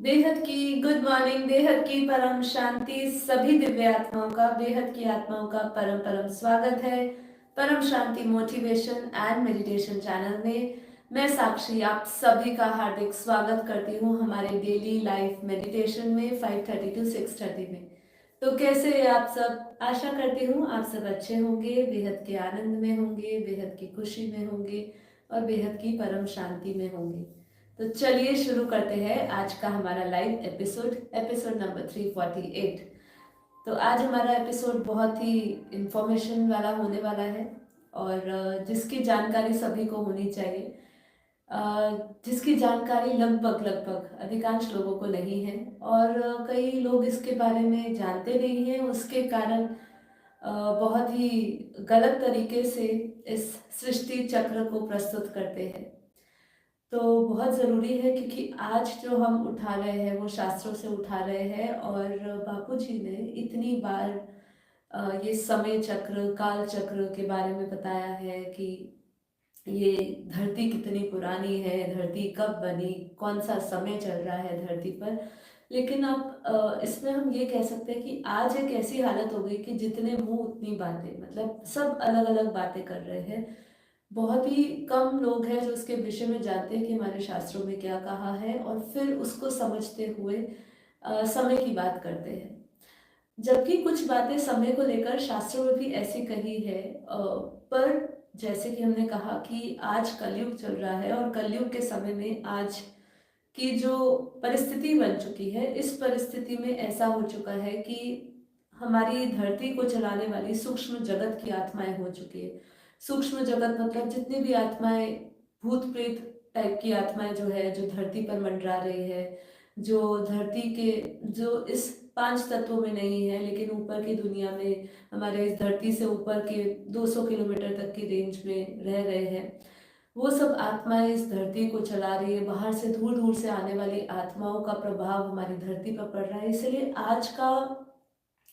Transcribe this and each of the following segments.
बेहद की good morning. बेहद की परम शांति सभी दिव्य आत्माओं का, बेहद की आत्माओं का परम परम स्वागत है परम शांति मोटिवेशन एंड मेडिटेशन चैनल में। मैं साक्षी आप सभी का हार्दिक स्वागत करती हूँ हमारे डेली लाइफ मेडिटेशन में 5:30 to 6:30 में। तो कैसे हैं आप सब? आशा करती हूँ आप सब अच्छे होंगे, बेहद के आनंद में होंगे, बेहद की खुशी में होंगे और बेहद की परम शांति में होंगे। तो चलिए शुरू करते हैं आज का हमारा लाइव एपिसोड नंबर 348। तो आज हमारा एपिसोड बहुत ही इंफॉर्मेशन वाला होने वाला है और जिसकी जानकारी सभी को होनी चाहिए, जिसकी जानकारी लगभग लगभग अधिकांश लोगों को नहीं है और कई लोग इसके बारे में जानते नहीं हैं। उसके कारण बहुत ही गलत तरीके से इस सृष्टि चक्र को प्रस्तुत करते हैं। तो बहुत ज़रूरी है क्योंकि आज जो हम उठा रहे हैं वो शास्त्रों से उठा रहे हैं और बापू जी ने इतनी बार ये समय चक्र काल चक्र के बारे में बताया है कि ये धरती कितनी पुरानी है, धरती कब बनी, कौन सा समय चल रहा है धरती पर। लेकिन अब इसमें हम ये कह सकते हैं कि आज एक ऐसी हालत हो गई कि जितने मुंह उतनी बातें, मतलब सब अलग अलग बातें कर रहे हैं। बहुत ही कम लोग हैं जो उसके विषय में जानते हैं कि हमारे शास्त्रों में क्या कहा है और फिर उसको समझते हुए समय की बात करते हैं। जबकि कुछ बातें समय को लेकर शास्त्रों में भी ऐसी कही है, पर जैसे कि हमने कहा कि आज कलयुग चल रहा है और कलयुग के समय में आज की जो परिस्थिति बन चुकी है, इस परिस्थिति में ऐसा हो चुका है कि हमारी धरती को चलाने वाली सूक्ष्म जगत की आत्माएं हो चुकी है। सूक्ष्म जगत मतलब जितनी भी आत्माएं, भूत प्रेत टाइप की आत्माएं जो है, जो धरती पर मंडरा रही है, जो धरती के, जो इस 5 तत्वों में नहीं है लेकिन ऊपर की दुनिया में, हमारे इस धरती से ऊपर के 200 किलोमीटर तक की रेंज में रह रहे हैं, वो सब आत्माएं इस धरती को चला रही है। बाहर से दूर दूर से आने वाली आत्माओं का प्रभाव हमारी धरती पर पड़ रहा है, इसलिए आज का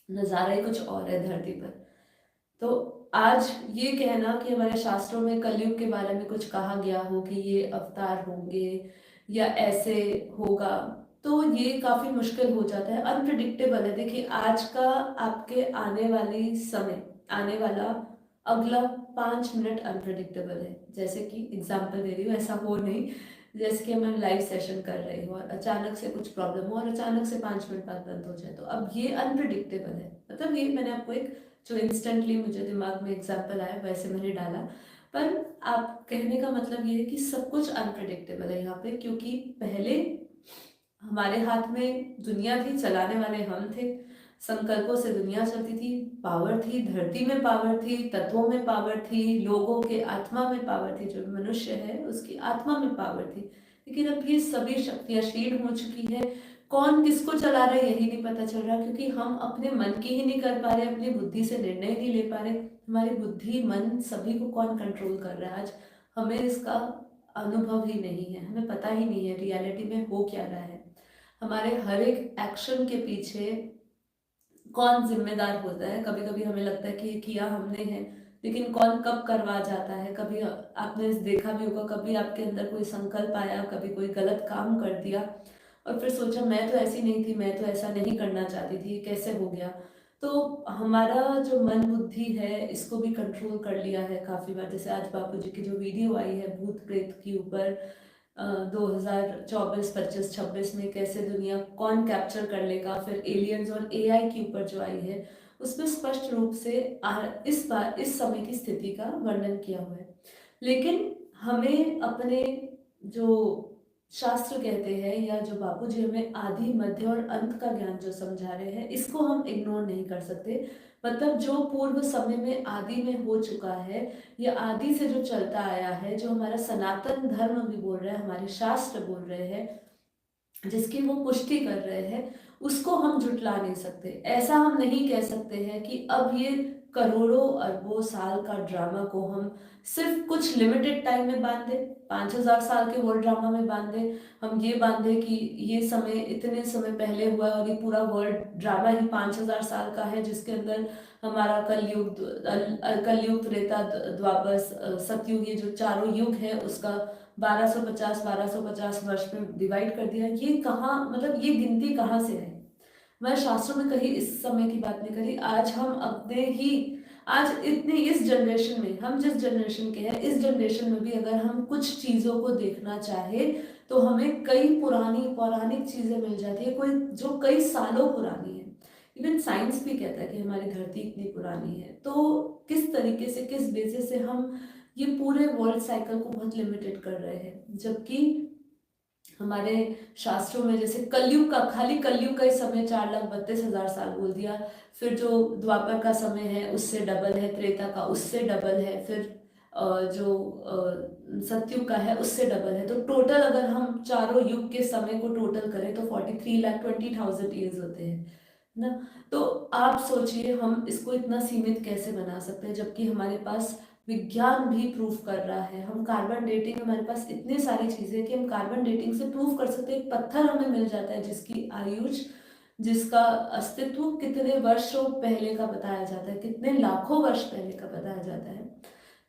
नज़ारा ही कुछ और है धरती पर। तो आज ये कहना कि हमारे शास्त्रों में कलयुग के बारे में कुछ कहा गया हो कि ये अवतार होंगे या ऐसे होगा, तो ये काफ़ी मुश्किल हो जाता है, अनप्रिडिक्टेबल है। देखिए आज का आपके आने वाली समय, आने वाला अगला 5 मिनट अनप्रिडिक्टेबल है। जैसे कि एग्जाम्पल दे रही हूँ, ऐसा हो नहीं जैसे कि मैं लाइव सेशन कर रही हूँ और अचानक से कुछ प्रॉब्लम हो और अचानक से 5 मिनट बाद बंद हो जाए, तो अब ये अनप्रिडिक्टेबल है। मतलब ये मैंने आपको एक जो इंस्टेंटली मुझे दिमाग में एग्जाम्पल आया वैसे मैंने डाला, पर आप कहने का मतलब ये है कि सब कुछ अनप्रिडिक्टेबल है यहाँ पे, क्योंकि पहले हमारे हाथ में दुनिया थी, चलाने वाले हम थे, संकल्पों से दुनिया चलती थी, पावर थी, धरती में पावर थी, तत्वों में पावर थी, लोगों के आत्मा में पावर थी, जो मनुष्य है उसकी आत्मा में पावर थी। लेकिन अब ये सभी शक्तियां क्षीण हो चुकी है। कौन किसको चला रहा है यही नहीं पता चल रहा, क्योंकि हम अपने मन की ही नहीं कर पा रहे, अपनी बुद्धि से निर्णय नहीं ले पा रहे। हमारी बुद्धि मन सभी को कौन कंट्रोल कर रहा है आज, हमें इसका अनुभव ही नहीं है, हमें पता ही नहीं है रियलिटी में हो क्या रहा है। हमारे हर एक एक्शन के पीछे कौन जिम्मेदार होता है, कभी कभी हमें लगता है कि ये किया हमने है, लेकिन कौन कब करवा जाता है। कभी आपने देखा भी होगा, कभी आपके अंदर कोई संकल्प आया, कभी कोई गलत काम कर दिया और फिर सोचा मैं तो ऐसी नहीं थी, मैं तो ऐसा नहीं करना चाहती थी, कैसे हो गया। तो हमारा जो मन बुद्धि है इसको भी कंट्रोल कर लिया है काफ़ी बार। जैसे आज बापू जी की जो वीडियो आई है भूत प्रेत के ऊपर, 2024, 25, 26 में कैसे दुनिया कौन कैप्चर कर लेगा, फिर एलियंस और एआई के ऊपर जो आई है उसमें स्पष्ट रूप से इस बार इस समय की स्थिति का वर्णन किया हुआ है। लेकिन हमें अपने जो शास्त्र कहते हैं या जो बापू जी हमें आदि मध्य और अंत का ज्ञान जो समझा रहे हैं, इसको हम इग्नोर नहीं कर सकते। मतलब जो पूर्व समय में आदि में हो चुका है, या आदि से जो चलता आया है, जो हमारा सनातन धर्म भी बोल रहा है, हमारे शास्त्र बोल रहे हैं, जिसकी वो पुष्टि कर रहे हैं, उसको हम झुटला नहीं सकते। ऐसा हम नहीं कह सकते हैं कि अब ये करोड़ों अरबों साल का ड्रामा को हम सिर्फ कुछ लिमिटेड टाइम में बांध दें, 5,000 साल के वर्ल्ड ड्रामा में बांध दें। हम ये बांधे कि ये समय इतने समय पहले हुआ और ये पूरा वर्ल्ड ड्रामा ही 5,000 साल का है, जिसके अंदर हमारा कलयुग, त्रेता, द्वापर, सतयुग, ये जो चारों युग है उसका 1250 वर्ष में डिवाइड कर दिया, ये कहाँ, मतलब ये गिनती कहाँ से है? मैं शास्त्रों में कहीं इस समय की बात नहीं करी। आज हम अपने ही, आज इतने इस जनरेशन में, हम जिस जनरेशन के हैं, इस जनरेशन में भी अगर हम कुछ चीज़ों को देखना चाहे तो हमें कई पुरानी पौराणिक चीज़ें मिल जाती है, कोई जो कई सालों पुरानी है। इवन साइंस भी कहता है कि हमारी धरती इतनी पुरानी है। तो किस तरीके से, किस बेसिस से हम ये पूरे वर्ल्ड साइकिल को बहुत लिमिटेड कर रहे हैं, जबकि हमारे शास्त्रों में जैसे कलयुग का, खाली कलयुग का ही समय 4,32,000 साल बोल दिया, फिर जो द्वापर का समय है उससे डबल है, त्रेता का उससे डबल है, फिर जो सतयुग का है उससे डबल है। तो टोटल अगर हम चारों युग के समय को टोटल करें तो 43,20,000 ईयर्स होते हैं ना। तो आप सोचिए हम इसको इतना सीमित कैसे बना सकते हैं, जबकि हमारे पास विज्ञान भी प्रूफ कर रहा है। हम कार्बन डेटिंग, हमारे पास इतनी सारी चीजें कि हम कार्बन डेटिंग से प्रूफ कर सकते हैं। एक पत्थर हमें मिल जाता है जिसकी आयुष, जिसका अस्तित्व कितने वर्षों पहले का बताया जाता है, कितने लाखों वर्ष पहले का बताया जाता है।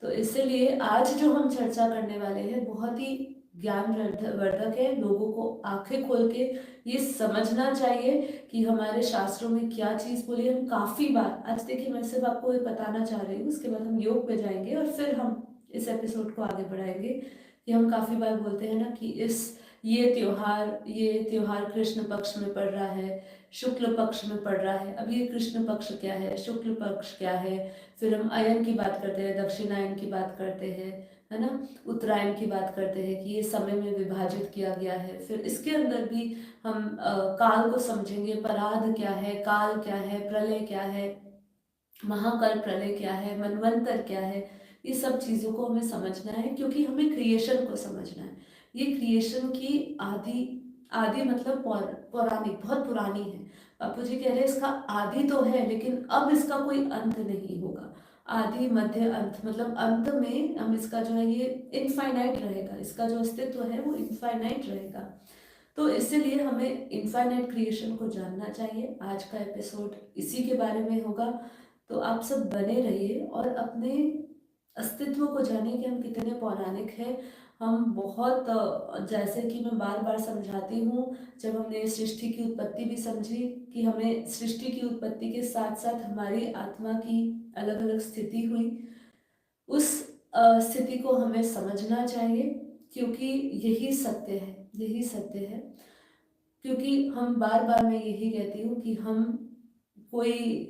तो इसलिए आज जो हम चर्चा करने वाले हैं बहुत ही ज्ञानवर्धक है। लोगों को आंखें खोल के ये समझना चाहिए कि हमारे शास्त्रों में क्या चीज़ बोली है। हम काफ़ी बार, आज देखिए मैं सिर्फ आपको ये बताना चाह रही हूँ, उसके बाद हम योग पे जाएंगे और फिर हम इस एपिसोड को आगे बढ़ाएंगे। कि हम काफ़ी बार बोलते हैं ना कि ये त्योहार कृष्ण पक्ष में पड़ रहा है, शुक्ल पक्ष में पड़ रहा है। अब ये कृष्ण पक्ष क्या है, शुक्ल पक्ष क्या है, फिर हम अयन की बात करते हैं, दक्षिणायन की बात करते हैं, है ना, उत्तरायण की बात करते हैं कि ये समय में विभाजित किया गया है। फिर इसके अंदर भी हम काल को समझेंगे, पराध क्या है, काल क्या है, प्रलय क्या है, महाकाल प्रलय क्या है, मनवंतर क्या है। ये सब चीज़ों को हमें समझना है क्योंकि हमें क्रिएशन को समझना है। ये क्रिएशन की आदि, आदि मतलब पौराणिक, बहुत पुरानी है। बापू जी कह रहे हैं इसका आदि तो है लेकिन अब इसका कोई अंत नहीं होगा। आदि मध्य अंत, मतलब अंत में हम इसका जो है ये इनफाइनाइट रहेगा, इसका जो अस्तित्व है वो इनफाइनाइट रहेगा। तो इसीलिए हमें इनफाइनाइट क्रिएशन को जानना चाहिए। आज का एपिसोड इसी के बारे में होगा। तो आप सब बने रहिए और अपने अस्तित्व को जानिए कि हम कितने पौराणिक हैं। हम बहुत जैसे कि मैं बार बार समझाती हूँ, जब हमने सृष्टि की उत्पत्ति भी समझी कि हमें सृष्टि की उत्पत्ति के साथ साथ हमारी आत्मा की अलग अलग स्थिति हुई, उस स्थिति को हमें समझना चाहिए क्योंकि यही सत्य है, यही सत्य है। क्योंकि हम बार बार, मैं यही कहती हूँ कि हम कोई,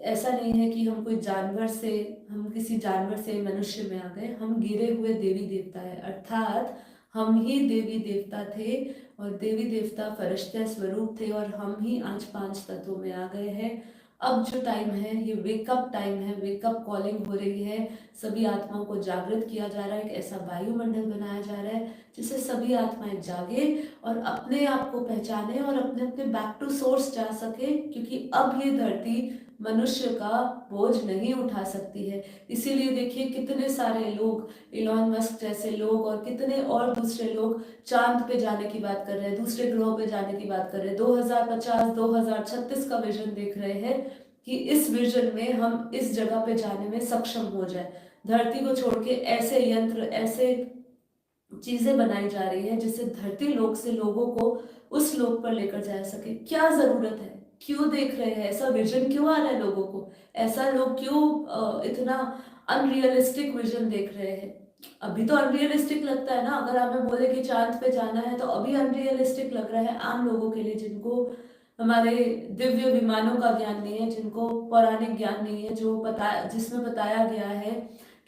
ऐसा नहीं है कि हम कोई जानवर से, हम किसी जानवर से मनुष्य में आ गए। हम गिरे हुए देवी देवता है, अर्थात हम ही देवी देवता थे और देवी देवता फरिश्ते स्वरूप थे और हम ही आज 5 तत्वों में आ गए हैं। अब जो टाइम है ये वेकअप टाइम है, वेकअप कॉलिंग हो रही है। सभी आत्माओं को जागृत किया जा रहा है, एक ऐसा वायुमंडल बनाया जा रहा है जिससे सभी आत्माएं जागे और अपने आप को पहचाने और अपने अपने बैक टू सोर्स जा सके। क्योंकि अब ये धरती मनुष्य का बोझ नहीं उठा सकती है। इसीलिए देखिए कितने सारे लोग, इलॉन मस्क जैसे लोग और कितने और दूसरे लोग चांद पे जाने की बात कर रहे हैं, दूसरे ग्रहों पे जाने की बात कर रहे हैं। 2050 2036 का विजन देख रहे हैं कि इस विजन में हम इस जगह पे जाने में सक्षम हो जाए। धरती को छोड़ के ऐसे यंत्र, ऐसे चीजें बनाई जा रही है जिससे धरती लोक से लोगों को उस लोक पर लेकर जा सके। क्या जरूरत है, क्यों देख रहे हैं, ऐसा विजन क्यों आ रहा है लोगों को, ऐसा लोग क्यों इतना अनरियलिस्टिक विजन देख रहे हैं। अभी तो अनरियलिस्टिक लगता है ना, अगर हमें बोले कि चांद पे जाना है तो अभी अनरियलिस्टिक लग रहा है आम लोगों के लिए, जिनको हमारे दिव्य विमानों का ज्ञान नहीं है, जिनको पौराणिक ज्ञान नहीं है, जो जिसमें बताया गया है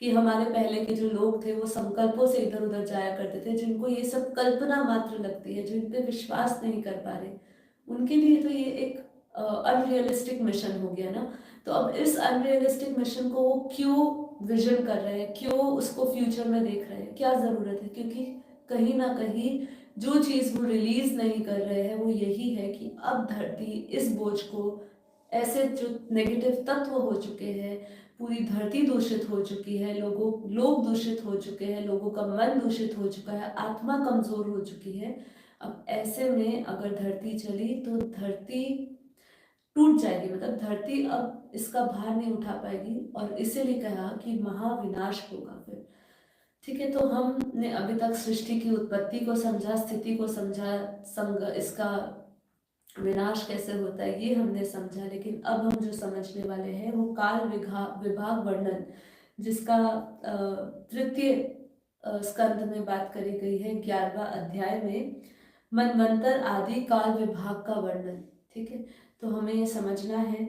कि हमारे पहले के जो लोग थे वो संकल्पों से इधर उधर जाया करते थे, जिनको ये सब कल्पना मात्र लगती है, जिन पे विश्वास नहीं कर पा रहे, उनके लिए तो ये एक अनरियलिस्टिक मिशन हो गया ना। तो अब इस अनरियलिस्टिक मिशन को वो क्यों विजन कर रहे हैं, क्यों उसको फ्यूचर में देख रहे हैं, क्या जरूरत है? क्योंकि कहीं ना कहीं जो चीज वो रिलीज नहीं कर रहे हैं वो यही है कि अब धरती इस बोझ को, ऐसे जो नेगेटिव तत्व हो चुके हैं, पूरी धरती दूषित हो चुकी है, लोग दूषित हो चुके हैं, लोगों का मन दूषित हो चुका है, आत्मा कमजोर हो चुकी है। अब ऐसे में अगर धरती चली तो धरती टूट जाएगी, मतलब धरती अब इसका भार नहीं उठा पाएगी और इसीलिए कहा कि महाविनाश होगा फिर। ठीक है, तो हमने अभी तक सृष्टि की उत्पत्ति को समझा, स्थिति को समझा, इसका विनाश कैसे होता है ये हमने समझा। लेकिन अब हम जो समझने वाले हैं वो काल विभाग वर्णन, जिसका तृतीय स्कंद में बात करी गई है, 11वां अध्याय में मनवंतर आदि काल विभाग का वर्णन। ठीक है, तो हमें ये समझना है।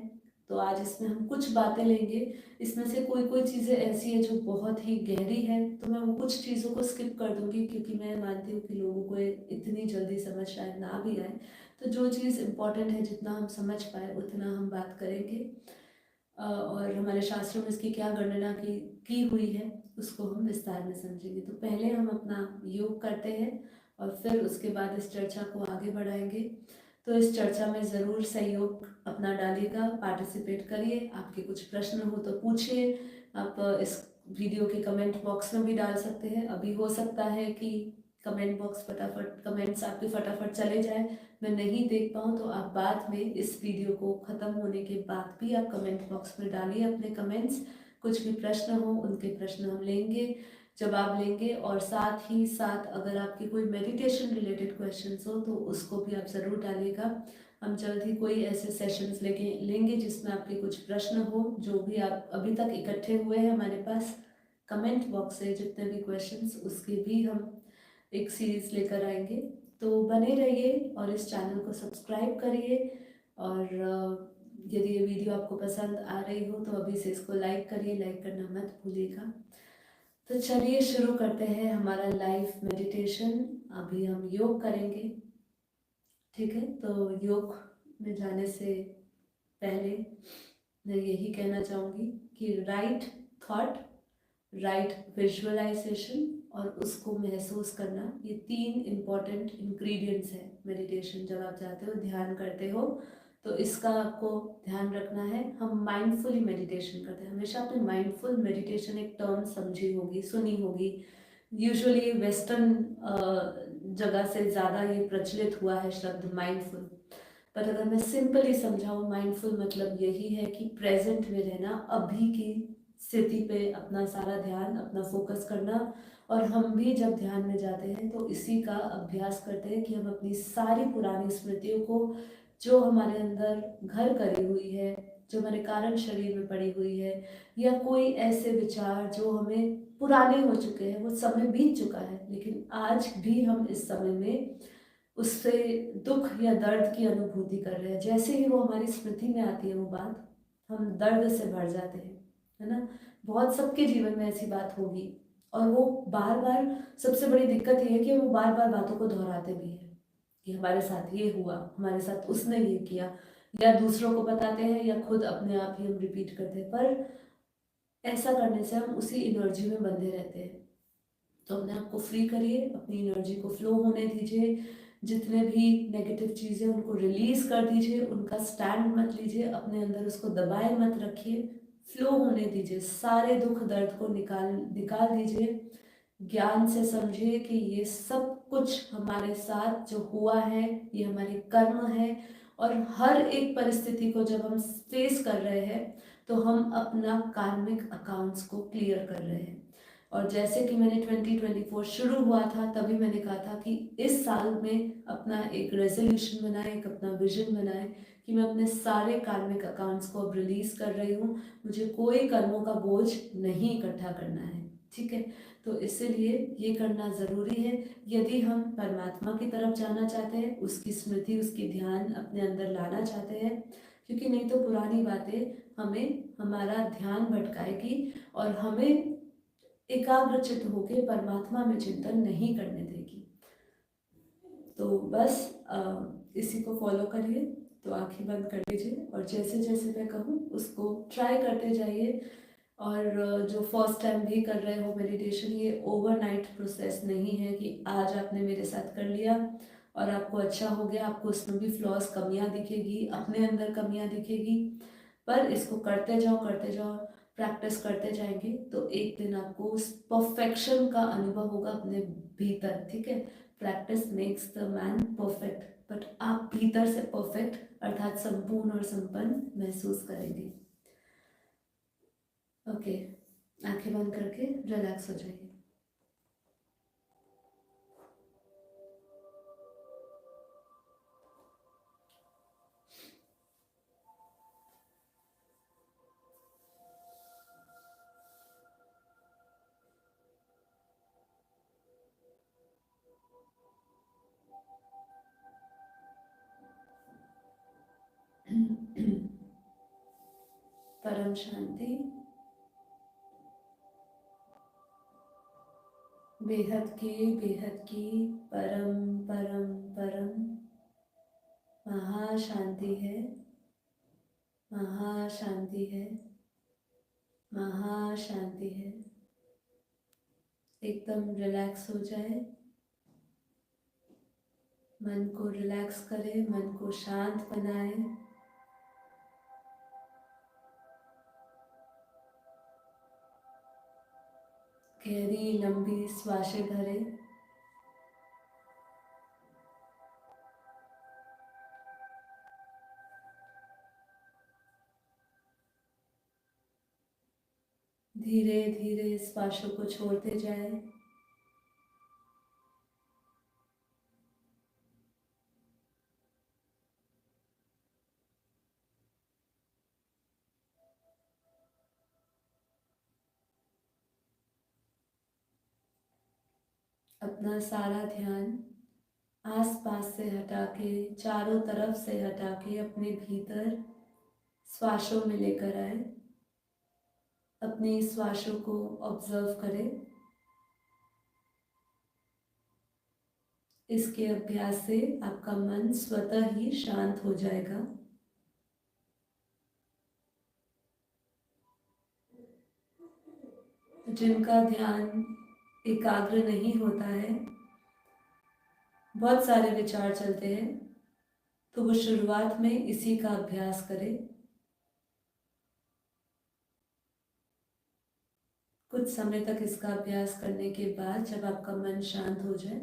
तो आज इसमें हम कुछ बातें लेंगे। इसमें से कोई कोई चीज़ें ऐसी है जो बहुत ही गहरी है, तो मैं वो कुछ चीज़ों को स्किप कर दूंगी, क्योंकि मैं मानती हूँ कि लोगों को इतनी जल्दी समझ शायद ना भी आए। तो जो चीज़ इम्पोर्टेंट है, जितना हम समझ पाए उतना हम बात करेंगे। और हमारे शास्त्रों में इसकी क्या गणना की हुई है उसको हम विस्तार में समझेंगे। तो पहले हम अपना योग करते हैं और फिर उसके बाद इस चर्चा को आगे बढ़ाएंगे। तो इस चर्चा में ज़रूर सहयोग अपना डालिएगा, पार्टिसिपेट करिए। आपके कुछ प्रश्न हो तो पूछिए। आप इस वीडियो के कमेंट बॉक्स में भी डाल सकते हैं। अभी हो सकता है कि कमेंट बॉक्स कमेंट्स आपके फटाफट चले जाए, मैं नहीं देख पाऊँ, तो आप बाद में इस वीडियो को ख़त्म होने के बाद भी आप कमेंट बॉक्स में डालिए अपने कमेंट्स। कुछ भी प्रश्न हो उनके प्रश्न हम लेंगे, जवाब लेंगे। और साथ ही साथ अगर आपके कोई मेडिटेशन रिलेटेड क्वेश्चंस हो तो उसको भी आप ज़रूर डालिएगा। हम जल्द ही कोई ऐसे सेशंस लेंगे जिसमें आपके कुछ प्रश्न हो, जो भी आप अभी तक इकट्ठे हुए हैं हमारे पास कमेंट बॉक्स से, जितने भी क्वेश्चंस, उसके भी हम एक सीरीज़ लेकर आएंगे। तो बने रहिए और इस चैनल को सब्सक्राइब करिए। और यदि ये वीडियो आपको पसंद आ रही हो तो अभी से इसको लाइक करिए, लाइक करना मत भूलिएगा। तो चलिए शुरू करते हैं हमारा लाइव मेडिटेशन। अभी हम योग करेंगे। ठीक है, तो योग में जाने से पहले मैं यही कहना चाहूँगी कि राइट थॉट, राइट विजुअलाइजेशन और उसको महसूस करना, ये 3 इम्पॉर्टेंट इंग्रेडिएंट्स है मेडिटेशन। जब आप जाते हो, ध्यान करते हो, तो इसका आपको ध्यान रखना है। हम माइंडफुली मेडिटेशन करते हैं। हमेशा आपने माइंडफुल मेडिटेशन एक टर्म समझी होगी, सुनी होगी। यूजुअली वेस्टर्न जगह से ज़्यादा ये प्रचलित हुआ है शब्द माइंडफुल। पर अगर मैं सिंपली समझाऊँ, माइंडफुल मतलब यही है कि प्रेजेंट में रहना, अभी की स्थिति पे अपना सारा ध्यान, अपना फोकस करना। और हम भी जब ध्यान में जाते हैं तो इसी का अभ्यास करते हैं कि हम अपनी सारी पुरानी स्मृतियों को, जो हमारे अंदर घर करी हुई है, जो हमारे कारण शरीर में पड़ी हुई है, या कोई ऐसे विचार जो हमें पुराने हो चुके हैं, वो समय बीत चुका है, लेकिन आज भी हम इस समय में उससे दुख या दर्द की अनुभूति कर रहे हैं। जैसे ही वो हमारी स्मृति में आती है वो बात, हम दर्द से भर जाते हैं, है ना। बहुत सबके जीवन में ऐसी बात होगी। और वो बार बार, सबसे बड़ी दिक्कत ये है कि वो बार बार बातों को दोहराते भी हैं कि हमारे साथ ये हुआ, हमारे साथ उसने ये किया, या दूसरों को बताते हैं या खुद अपने आप ही हम रिपीट करते हैं। पर ऐसा करने से हम उसी एनर्जी में बंधे रहते हैं। तो अपने आप को फ्री करिए, अपनी एनर्जी को फ्लो होने दीजिए। जितने भी नेगेटिव चीज़ें उनको रिलीज कर दीजिए, उनका स्टैंड मत लीजिए, अपने अंदर उसको दबाए मत रखिए, फ्लो होने दीजिए। सारे दुख दर्द को निकाल निकाल दीजिए। ज्ञान से समझिए कि ये सब कुछ हमारे साथ जो हुआ है ये हमारे कर्म है। और हर एक परिस्थिति को जब हम फेस कर रहे हैं तो हम अपना कार्मिक अकाउंट्स को क्लियर कर रहे हैं। और जैसे कि मैंने 2024 शुरू हुआ था तभी मैंने कहा था कि इस साल में अपना एक रेजोल्यूशन बनाए, एक अपना विजन बनाए कि मैं अपने सारे कार्मिक अकाउंट्स को अब रिलीज कर रही हूँ। मुझे कोई कर्मों का बोझ नहीं इकट्ठा करना है। ठीक है, तो इसीलिए ये करना ज़रूरी है यदि हम परमात्मा की तरफ जाना चाहते हैं, उसकी स्मृति, उसकी ध्यान अपने अंदर लाना चाहते हैं। क्योंकि नहीं तो पुरानी बातें हमें, हमारा ध्यान भटकाएगी और हमें एकाग्रचित होकर परमात्मा में चिंतन नहीं करने देगी। तो बस इसी को फॉलो करिए। तो आंखें बंद कर लीजिए और जैसे जैसे मैं कहूँ उसको ट्राई करते जाइए। और जो फर्स्ट टाइम भी कर रहे हो मेडिटेशन, ये ओवरनाइट प्रोसेस नहीं है कि आज आपने मेरे साथ कर लिया और आपको अच्छा हो गया। आपको उसमें भी फ्लॉज, कमियां दिखेगी, अपने अंदर कमियां दिखेगी। पर इसको करते जाओ, प्रैक्टिस करते जाएंगे तो एक दिन आपको उस परफेक्शन का अनुभव होगा अपने भीतर। ठीक है, practice makes the man perfect, but आप भीतर से परफेक्ट अर्थात संपूर्ण और संपन्न महसूस करेंगे। ओके, आंखें बंद करके रिलैक्स हो जाइए। परम शांति, बेहद की परम परम परम महाशांति है, महाशांति है, महाशांति है। एकदम रिलैक्स हो जाए, मन को रिलैक्स करें, मन को शांत बनाए। गहरी लंबी श्वासें भरें। धीरे धीरे श्वासों को छोड़ते जाएं। अपना सारा ध्यान आसपास से हटा के, चारों तरफ से हटा के अपने भीतर श्वासों में लेकर आए। अपनी श्वासों को ऑब्जर्व करें। इसके अभ्यास से आपका मन स्वतः ही शांत हो जाएगा। जिनका ध्यान एकाग्र नहीं होता है, बहुत सारे विचार चलते हैं, तो वो शुरुआत में इसी का अभ्यास करें। कुछ समय तक इसका अभ्यास करने के बाद जब आपका मन शांत हो जाए,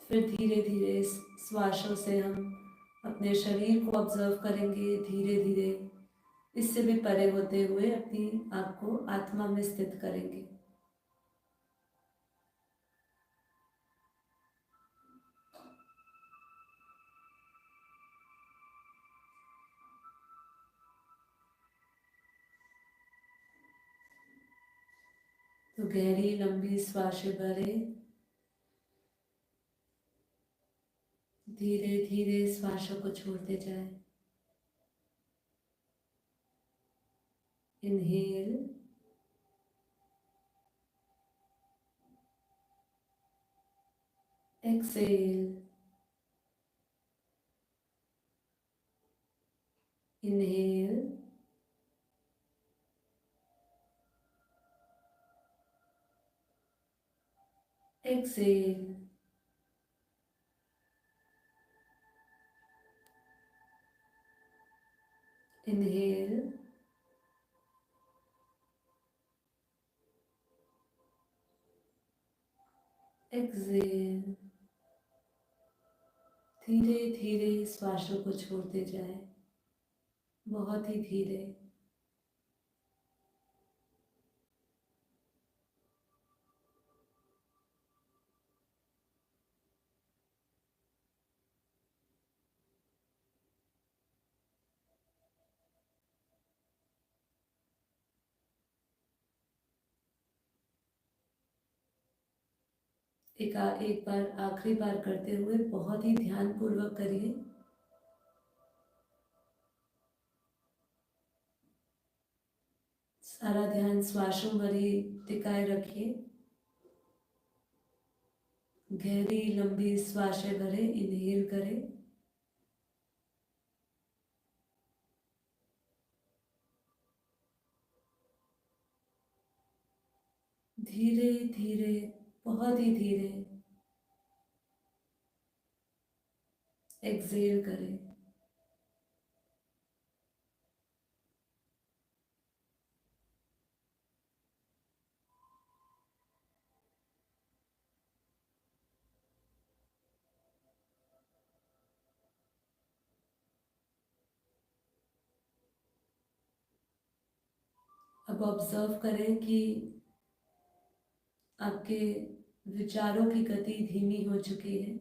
फिर धीरे धीरे श्वासों से हम अपने शरीर को ऑब्जर्व करेंगे। धीरे धीरे इससे भी परे होते हुए अपनी आँख को आत्मा में स्थित करेंगे। तो गहरी लंबी श्वासें भरें। धीरे धीरे श्वासों को छोड़ते जाएं। Inhale, exhale, inhale, exhale, inhale, exhale. धीरे धीरे श्वासों को छोड़ते जाएं, बहुत ही धीरे। एक बार आखिरी बार करते हुए बहुत ही ध्यान पूर्वक करिए। सारा ध्यान श्वासों पर ही टिकाए रखिए। गहरी लंबी श्वासें भरें, इनहेल करें। धीरे धीरे, बहुत ही धीरे एक्सेल करें। अब ऑब्जर्व करें कि आपके विचारों की गति धीमी हो चुकी है।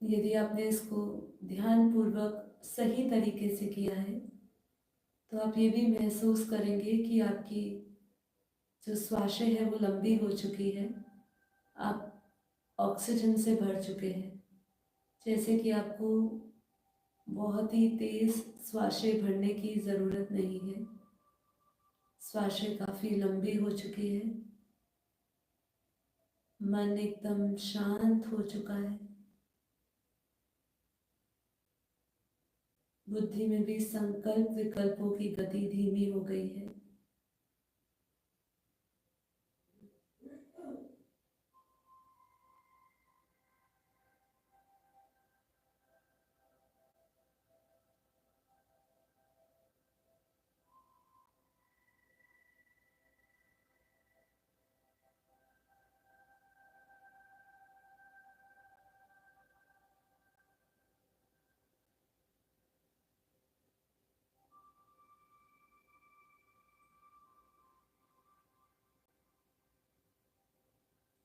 यदि आपने इसको ध्यानपूर्वक सही तरीके से किया है, तो आप ये भी महसूस करेंगे कि आपकी जो श्वासें है वो लंबी हो चुकी है। आप ऑक्सीजन से भर चुके हैं। जैसे कि आपको बहुत ही तेज श्वासें भरने की ज़रूरत नहीं है। श्वासें काफ़ी लंबी हो चुकी है। मन एकदम शांत हो चुका है। बुद्धि में भी संकल्प विकल्पों की गति धीमी हो गई है।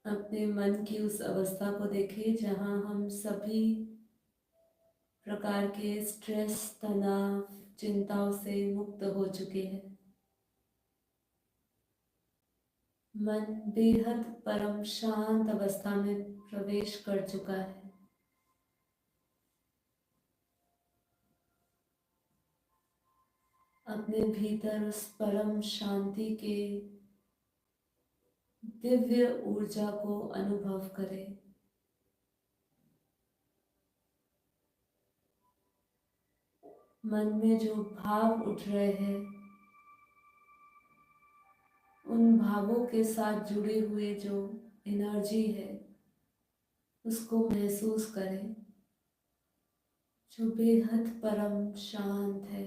अपने मन की उस अवस्था को देखिए जहाँ हम सभी प्रकार के स्ट्रेस, तनाव, चिंताओं से मुक्त हो चुके हैं। मन बेहद परम शांत अवस्था में प्रवेश कर चुका है। अपने भीतर उस परम शांति के दिव्य ऊर्जा को अनुभव करें। मन में जो भाव उठ रहे हैं उन भावों के साथ जुड़े हुए जो एनर्जी है उसको महसूस करें, जो बेहद परम शांत है।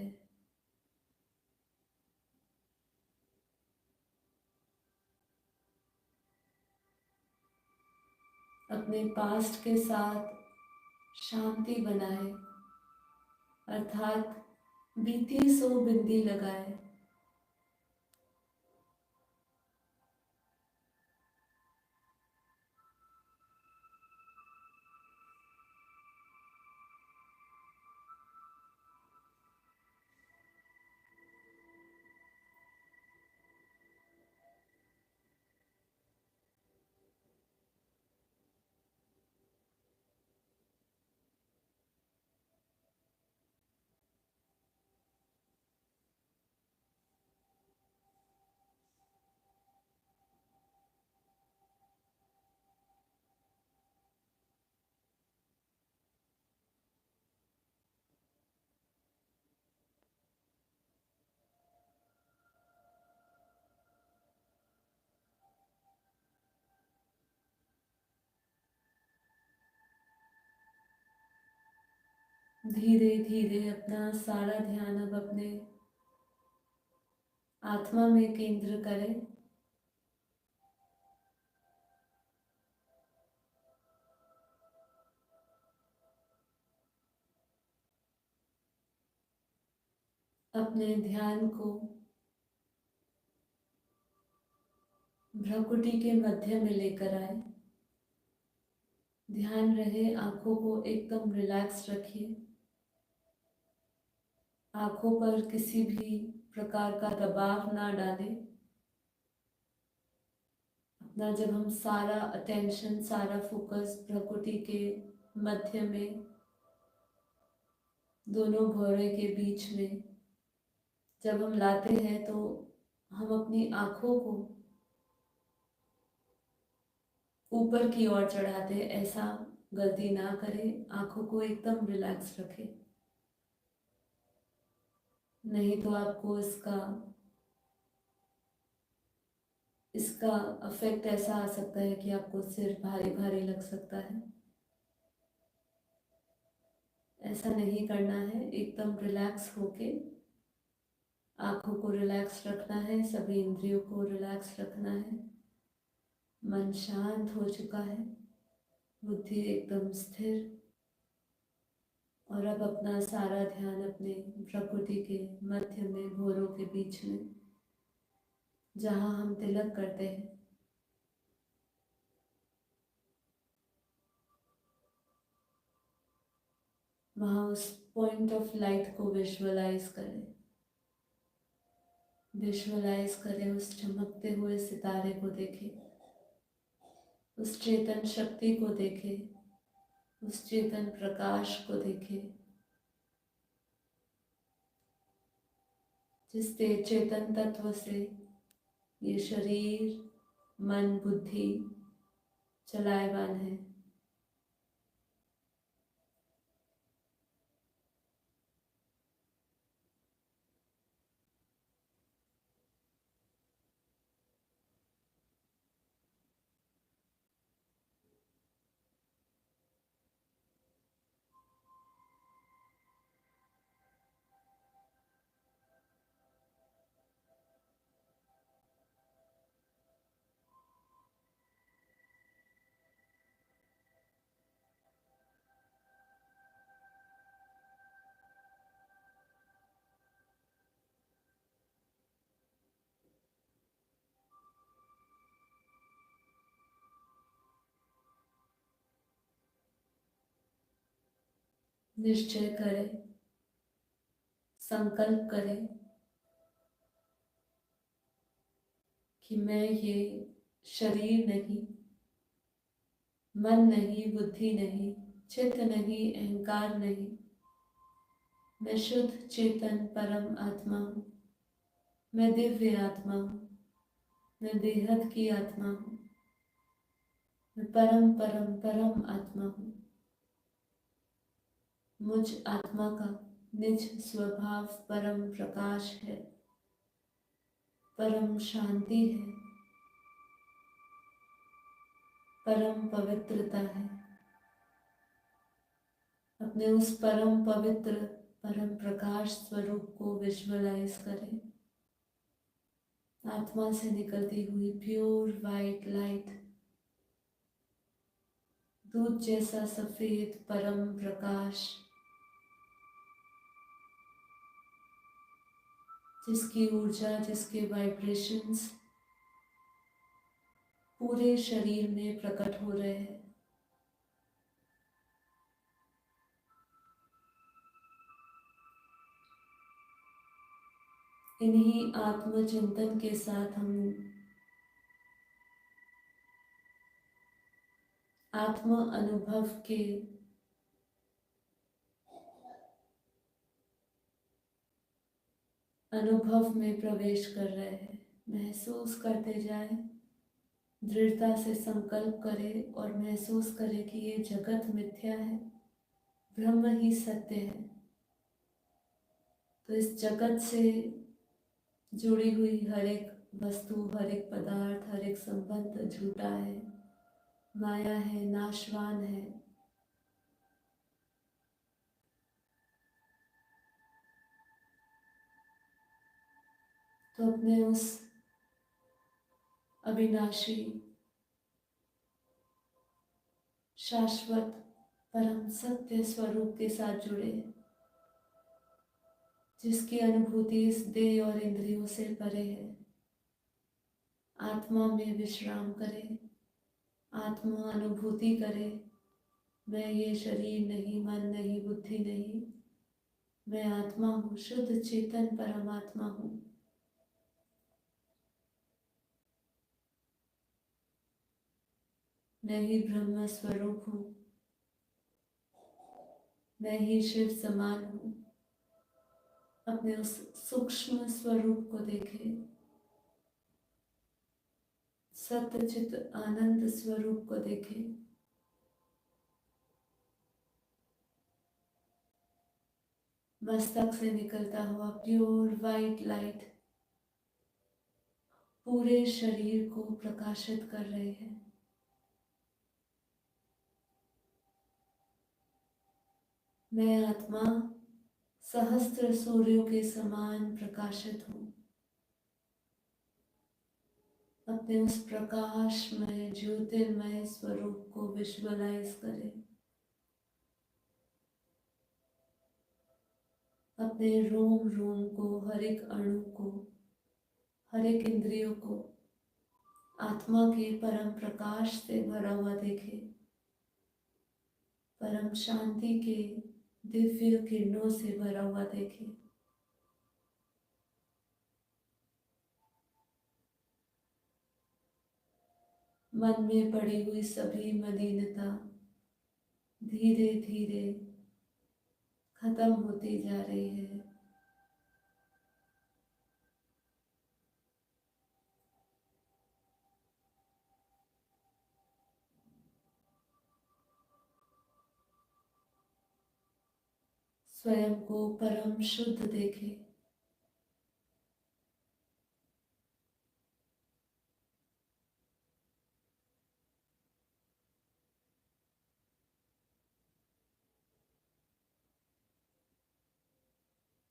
अपने पास्ट के साथ शांति बनाए, अर्थात बीती सो बिंदी लगाए। धीरे धीरे अपना सारा ध्यान अब अपने आत्मा में केंद्र करें। अपने ध्यान को भ्रुकुटी के मध्य में लेकर आए। ध्यान रहे आंखों को एकदम रिलैक्स रखिए। आंखों पर किसी भी प्रकार का दबाव ना डालें। अपना जब हम सारा अटेंशन, सारा फोकस भ्रुकुटी के मध्य में दोनों भौरे के बीच में जब हम लाते हैं तो हम अपनी आंखों को ऊपर की ओर चढ़ाते हैं। ऐसा गलती ना करें। आंखों को एकदम रिलैक्स रखें, नहीं तो आपको इसका इफेक्ट ऐसा आ सकता है कि आपको सिर भारी भारी लग सकता है। ऐसा नहीं करना है। एकदम रिलैक्स होके आंखों को रिलैक्स रखना है, सभी इंद्रियों को रिलैक्स रखना है। मन शांत हो चुका है, बुद्धि एकदम स्थिर। और अब अपना सारा ध्यान अपने प्रकृति के मध्य में, भौरों के बीच में जहाँ हम तिलक करते हैं, वहाँ उस पॉइंट ऑफ लाइट को विजुअलाइज करें। विजुअलाइज करें, उस चमकते हुए सितारे को देखें, उस चेतन शक्ति को देखें, उस चेतन प्रकाश को देखें, जिस चेतन तत्व से ये शरीर, मन, बुद्धि चलायमान है। निश्चय करें, संकल्प करें कि मैं ये शरीर नहीं, मन नहीं, बुद्धि नहीं, चित्त नहीं, अहंकार नहीं, मैं शुद्ध चेतन परम आत्मा हूँ। मैं दिव्य आत्मा हूँ। मैं बेहद की आत्मा हूँ। मैं परम परम परम आत्मा हूँ। मुझ आत्मा का निज स्वभाव परम प्रकाश है, परम शांति है, परम पवित्रता है। अपने उस परम पवित्र परम प्रकाश स्वरूप को विजुअलाइज करें। आत्मा से निकलती हुई प्योर वाइट लाइट, दूध जैसा सफेद परम प्रकाश, जिसकी ऊर्जा, जिसके वाइब्रेशंस पूरे शरीर में प्रकट हो रहे हैं। इन्हीं आत्मचिंतन के साथ हम आत्म अनुभव के अनुभव में प्रवेश कर रहे हैं। महसूस करते जाएं, दृढ़ता से संकल्प करें और महसूस करें कि ये जगत मिथ्या है, ब्रह्म ही सत्य है। तो इस जगत से जुड़ी हुई हर एक वस्तु, हर एक पदार्थ, हर एक संबंध झूठा है, माया है, नाशवान है। तो अपने उस अविनाशी, शाश्वत, परम सत्य स्वरूप के साथ जुड़े, जिसकी अनुभूति इस देह और इंद्रियों से परे है। आत्मा में विश्राम करें, आत्मा अनुभूति करें। मैं ये शरीर नहीं, मन नहीं, बुद्धि नहीं, मैं आत्मा हूँ, शुद्ध चेतन परमात्मा हूँ। मैं ही ब्रह्म स्वरूप हूँ। मैं ही शिव समान हूँ। अपने उस सूक्ष्म स्वरूप को देखें, सत्यचित आनंद स्वरूप को देखें। मस्तक से निकलता हुआ प्योर वाइट लाइट पूरे शरीर को प्रकाशित कर रहे हैं। मैं आत्मा सहस्त्र सूर्यों के समान प्रकाशित हूँ। अपने उस प्रकाशमय ज्योतिर्मय स्वरूप को विजुअलाइज करें। अपने रोम रोम को, हर एक अणु को, हर एक इंद्रियों को आत्मा के परम प्रकाश से भरा हुआ देखें। परम शांति के दिव्य किरणों से भरा हुआ देखें। मन में पड़ी हुई सभी मलिनता धीरे धीरे खत्म होती जा रही है। स्वयं को परम शुद्ध देखें।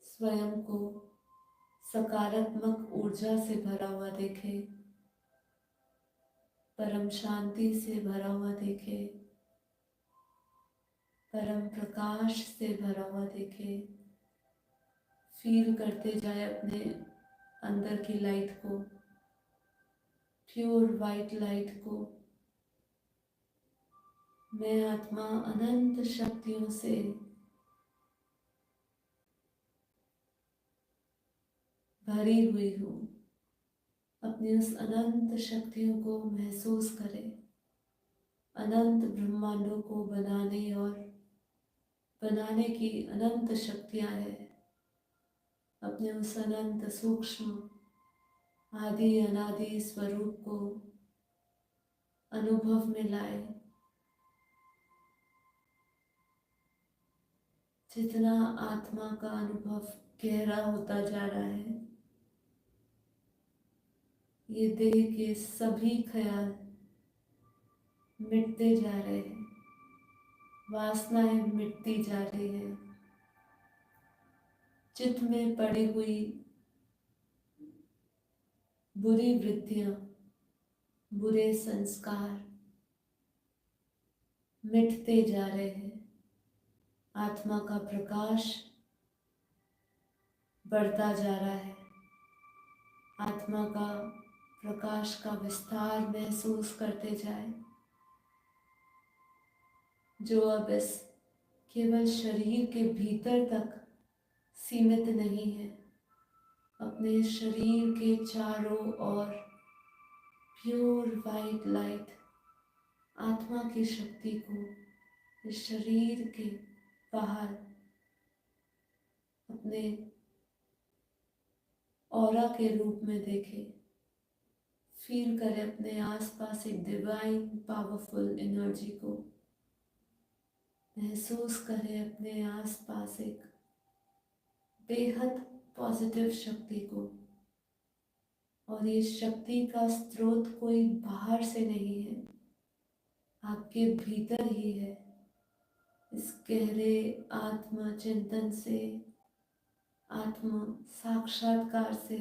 स्वयं को सकारात्मक ऊर्जा से भरा हुआ देखें, परम शांति से भरा हुआ देखें, परम प्रकाश से भरा हुआ देखें। फील करते जाए अपने अंदर की लाइट को, प्योर वाइट लाइट को। मैं आत्मा अनंत शक्तियों से भरी हुई हूँ। अपनी उस अनंत शक्तियों को महसूस करें। अनंत ब्रह्मांडों को बनाने और बनाने की अनंत शक्तियाँ हैं। अपने उस अनंत सूक्ष्म आदि अनादि स्वरूप को अनुभव में लाए। जितना आत्मा का अनुभव गहरा होता जा रहा है, ये देह के सभी ख्याल मिटते जा रहे हैं, वासनाएं मिटती जा रही है। चित्त में पड़ी हुई बुरी वृत्तियां, बुरे संस्कार मिटते जा रहे हैं। आत्मा का प्रकाश बढ़ता जा रहा है। आत्मा का प्रकाश का विस्तार महसूस करते जाए, जो अब इस केवल शरीर के भीतर तक सीमित नहीं है। अपने शरीर के चारों ओर प्योर वाइट लाइट आत्मा की शक्ति को इस शरीर के बाहर अपने ऑरा के रूप में देखें। फील करें अपने आसपास एक डिवाइन पावरफुल एनर्जी को। महसूस करें अपने आसपास एक बेहद पॉजिटिव शक्ति को। और ये शक्ति का स्रोत कोई बाहर से नहीं है, आपके भीतर ही है। इस गहरे आत्म चिंतन से, आत्म साक्षात्कार से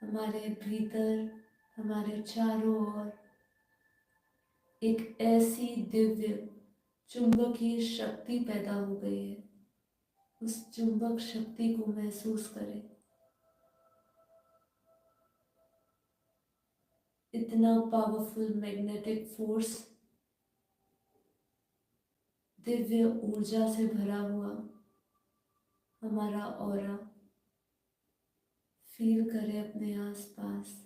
हमारे भीतर, हमारे चारों ओर एक ऐसी दिव्य चुंबकीय शक्ति पैदा हो गई है। उस चुंबक शक्ति को महसूस करें। इतना पावरफुल मैग्नेटिक फोर्स, दिव्य ऊर्जा से भरा हुआ हमारा ऑरा। फील करें अपने आसपास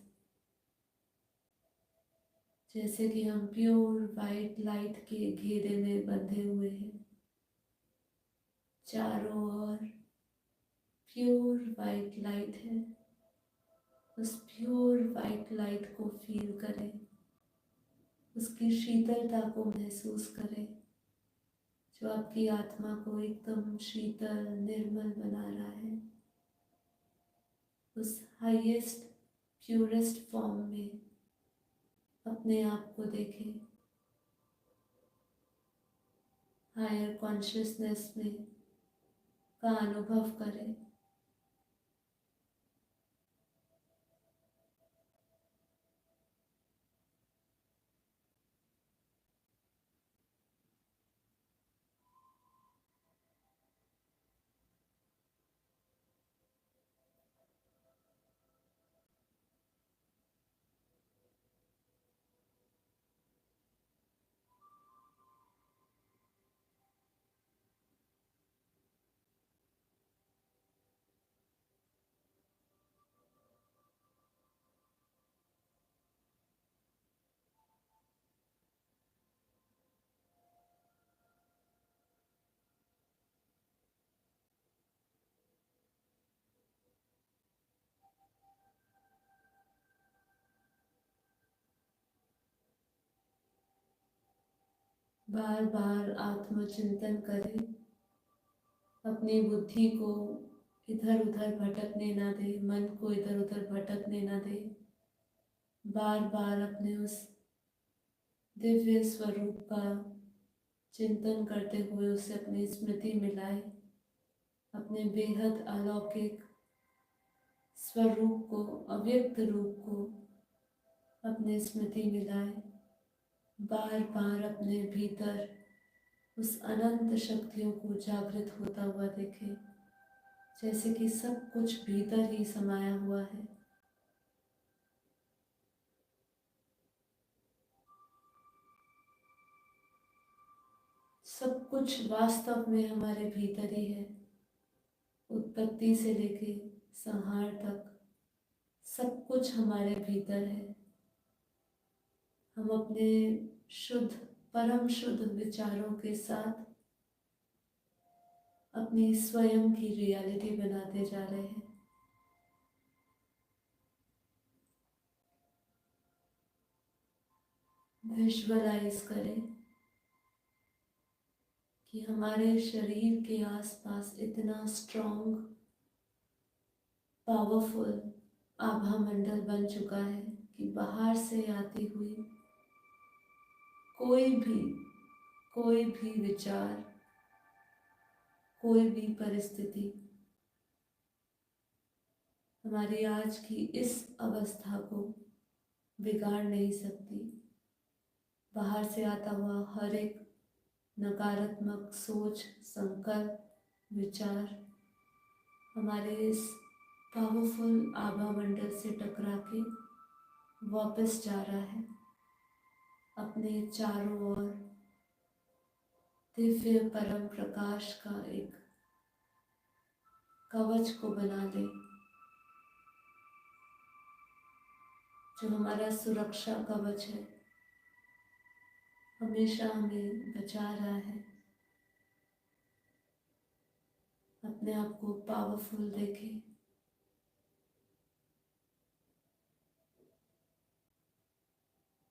जैसे कि हम प्योर वाइट लाइट के घेरे में बंधे हुए हैं। चारों ओर प्योर वाइट लाइट है। उस प्योर वाइट लाइट को फील करें, उसकी शीतलता को महसूस करें, जो आपकी आत्मा को एकदम शीतल निर्मल बना रहा है। उस हाईएस्ट प्योरेस्ट फॉर्म में अपने आप को देखें। हायर कॉन्शियसनेस में का अनुभव करें। बार बार आत्मचिंतन करें, अपनी बुद्धि को इधर उधर भटकने ना दे, मन को इधर उधर भटकने ना दे। बार बार अपने उस दिव्य स्वरूप का चिंतन करते हुए उसे अपनी स्मृति में लाए, अपने बेहद अलौकिक स्वरूप को, अव्यक्त रूप को अपने स्मृति में लाए। बार बार अपने भीतर उस अनंत शक्तियों को जागृत होता हुआ देखें, जैसे कि सब कुछ भीतर ही समाया हुआ है। सब कुछ वास्तव में हमारे भीतर ही है। उत्पत्ति से लेके संहार तक सब कुछ हमारे भीतर है। हम अपने शुद्ध, परम शुद्ध विचारों के साथ अपनी स्वयं की रियलिटी बनाते जा रहे हैं। विजुअलाइज करें कि हमारे शरीर के आसपास इतना स्ट्रॉन्ग, पावरफुल आभा मंडल बन चुका है कि बाहर से आती हुई कोई भी विचार, कोई भी परिस्थिति हमारी आज की इस अवस्था को बिगाड़ नहीं सकती। बाहर से आता हुआ हर एक नकारात्मक सोच, संकल्प, विचार हमारे इस पावरफुल आभा मंडल से टकरा के वापस जा रहा है, अपने चारों ओर दिव्य परम प्रकाश का एक कवच को बना ले, जो हमारा सुरक्षा कवच है, हमेशा हमें बचा रहा है। अपने आप को पावरफुल देखें।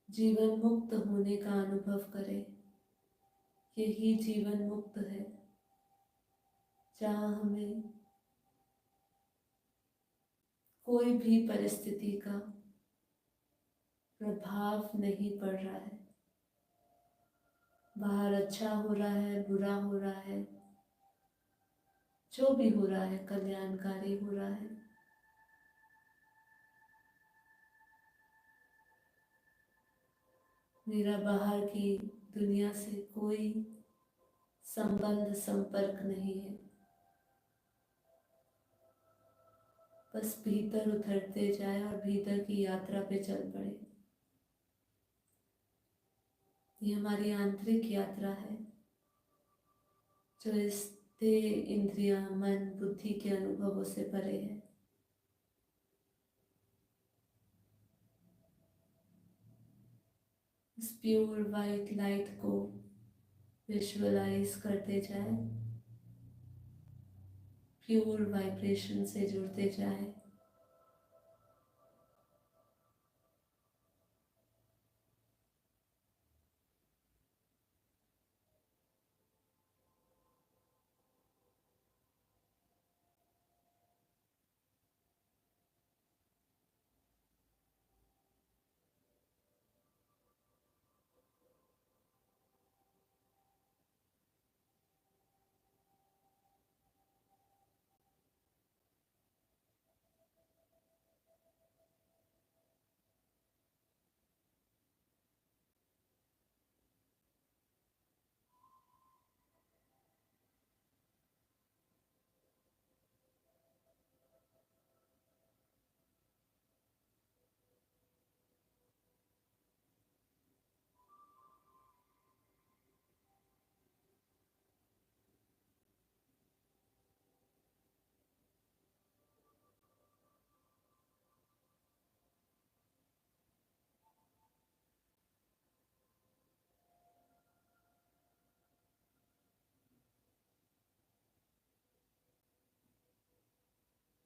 जीवन मुक्त होने का अनुभव करें। यही जीवन मुक्त है, जहाँ हमें कोई भी परिस्थिति का प्रभाव नहीं पड़ रहा है। बाहर अच्छा हो रहा है, बुरा हो रहा है, जो भी हो रहा है कल्याणकारी हो रहा है। मेरा बाहर की दुनिया से कोई संबंध, संपर्क नहीं है। बस भीतर उतरते जाए और भीतर की यात्रा पे चल पड़े। ये हमारी आंतरिक यात्रा है, जो इस देह, इंद्रियां, मन, बुद्धि के अनुभवों से परे है। इस प्योर वाइट लाइट को विजुअलाइज करते जाए, प्योर वाइब्रेशन से जुड़ते जाए।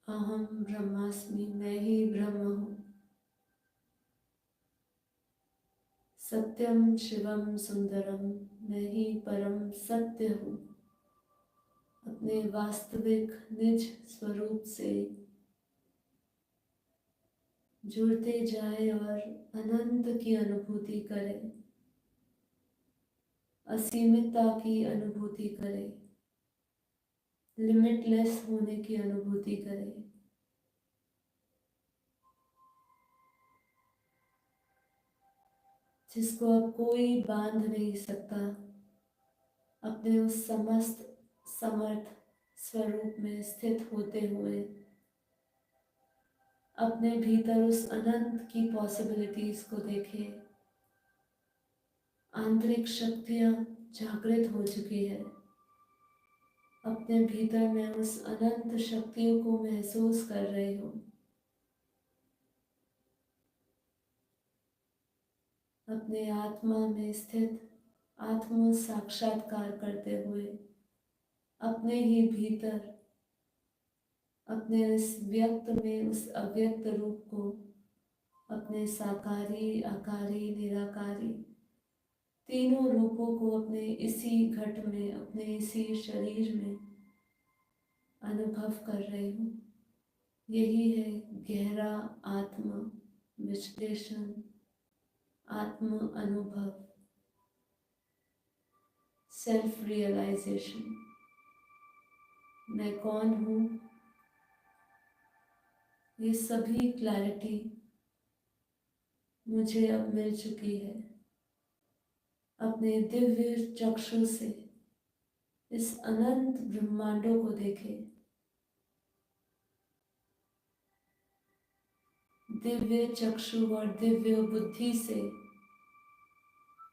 अहम ब्रह्मास्मि, मैं ही ब्रह्म हूँ। सत्यम शिवम सुंदरम, मैं ही परम सत्य हूँ। अपने वास्तविक निज स्वरूप से जुड़ते जाए और अनंत की अनुभूति करें, असीमितता की अनुभूति करें, लिमिटलेस होने की अनुभूति करें। जिसको अब कोई बांध नहीं सकता, अपने उस समस्त समर्थ स्वरूप में स्थित होते हुए अपने भीतर उस अनंत की पॉसिबिलिटीज को देखें। आंतरिक शक्तियां जागृत हो चुकी है। अपने भीतर में उस अनंत शक्तियों को महसूस कर रही हूँ। अपने आत्मा में स्थित आत्म साक्षात्कार करते हुए अपने ही भीतर, अपने इस व्यक्त में उस अव्यक्त रूप को, अपने साकारी, आकारी, निराकारी तीनों रूपों को अपने इसी घट में, अपने इसी शरीर में अनुभव कर रही हूँ। यही है गहरा आत्म विश्लेषण, आत्म अनुभव, सेल्फ रियलाइजेशन। मैं कौन हूँ, ये सभी क्लैरिटी मुझे अब मिल चुकी है। अपने दिव्य चक्षु से इस अनंत ब्रह्मांडों को देखें। दिव्य चक्षु और दिव्य बुद्धि से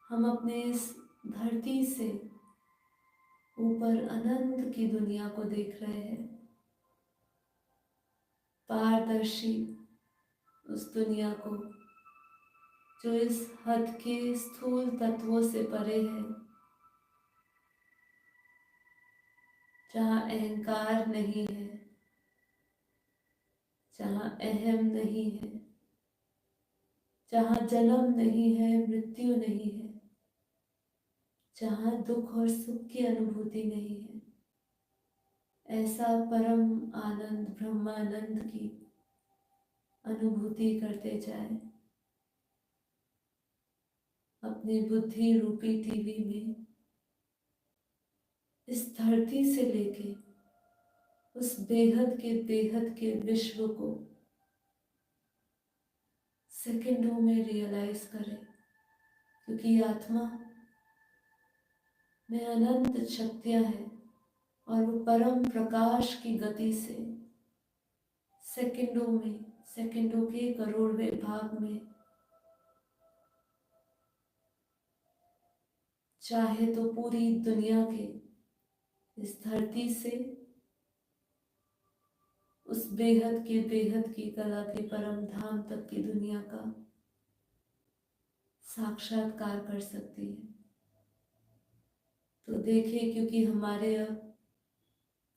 हम अपने इस धरती से ऊपर अनंत की दुनिया को देख रहे हैं। पारदर्शी उस दुनिया को जो इस हद के स्थूल तत्वों से परे है, जहाँ अहंकार नहीं है, जहाँ अहम नहीं है, जहाँ जन्म नहीं है, मृत्यु नहीं है, जहाँ दुख और सुख की अनुभूति नहीं है। ऐसा परम आनंद, ब्रह्मानंद की अनुभूति करते जाए। अपनी बुद्धि रूपी टीवी में इस धरती से लेके उस बेहद के विश्व को सेकंडों में रियलाइज करें, क्योंकि आत्मा में अनंत शक्तियां हैं और वो परम प्रकाश की गति से सेकंडों में, सेकंडों के करोड़वें भाग में, चाहे तो पूरी दुनिया के इस धरती से उस बेहद की कला के परम धाम तक की दुनिया का साक्षात्कार कर सकती है। तो देखिए, क्योंकि हमारे अब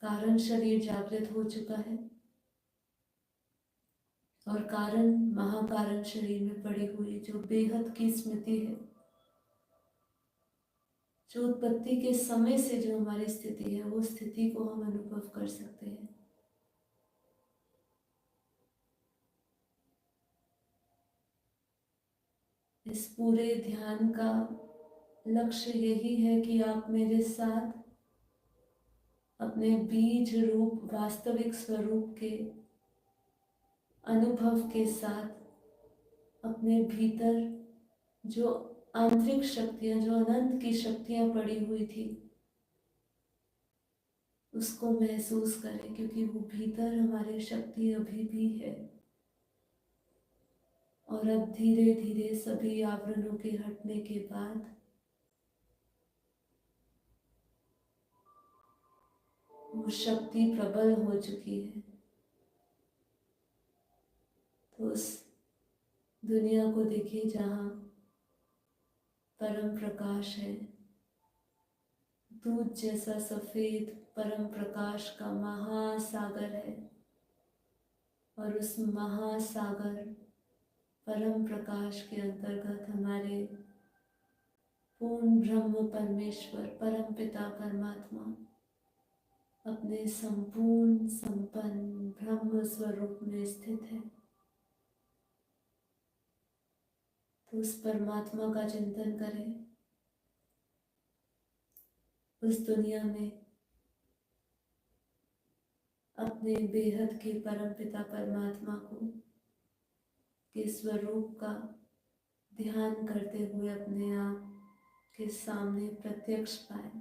कारण शरीर जागृत हो चुका है और कारण महाकारण शरीर में पड़ी हुई जो बेहद की स्मृति है, जो उत्पत्ति के समय से जो हमारी स्थिति है, वो स्थिति को हम अनुभव कर सकते हैं। इस पूरे ध्यान का लक्ष्य यही है कि आप मेरे साथ अपने बीज रूप वास्तविक स्वरूप के अनुभव के साथ अपने भीतर जो आंतरिक शक्तियां, जो अनंत की शक्तियां पड़ी हुई थी, उसको महसूस करें, क्योंकि वो भीतर हमारी शक्ति अभी भी है। और अब धीरे धीरे सभी आवरणों के हटने के बाद वो शक्ति प्रबल हो चुकी है। तो उस दुनिया को देखिए जहाँ परम प्रकाश है, दूध जैसा सफेद परम प्रकाश का महासागर है। और उस महासागर परम प्रकाश के अंतर्गत हमारे पूर्ण ब्रह्म परमेश्वर परम पिता परमात्मा अपने संपूर्ण संपन्न ब्रह्म स्वरूप में स्थित है। तो उस परमात्मा का चिंतन करें। उस दुनिया में अपने बेहद के परम पिता परमात्मा को के स्वरूप का ध्यान करते हुए अपने आप के सामने प्रत्यक्ष पाए।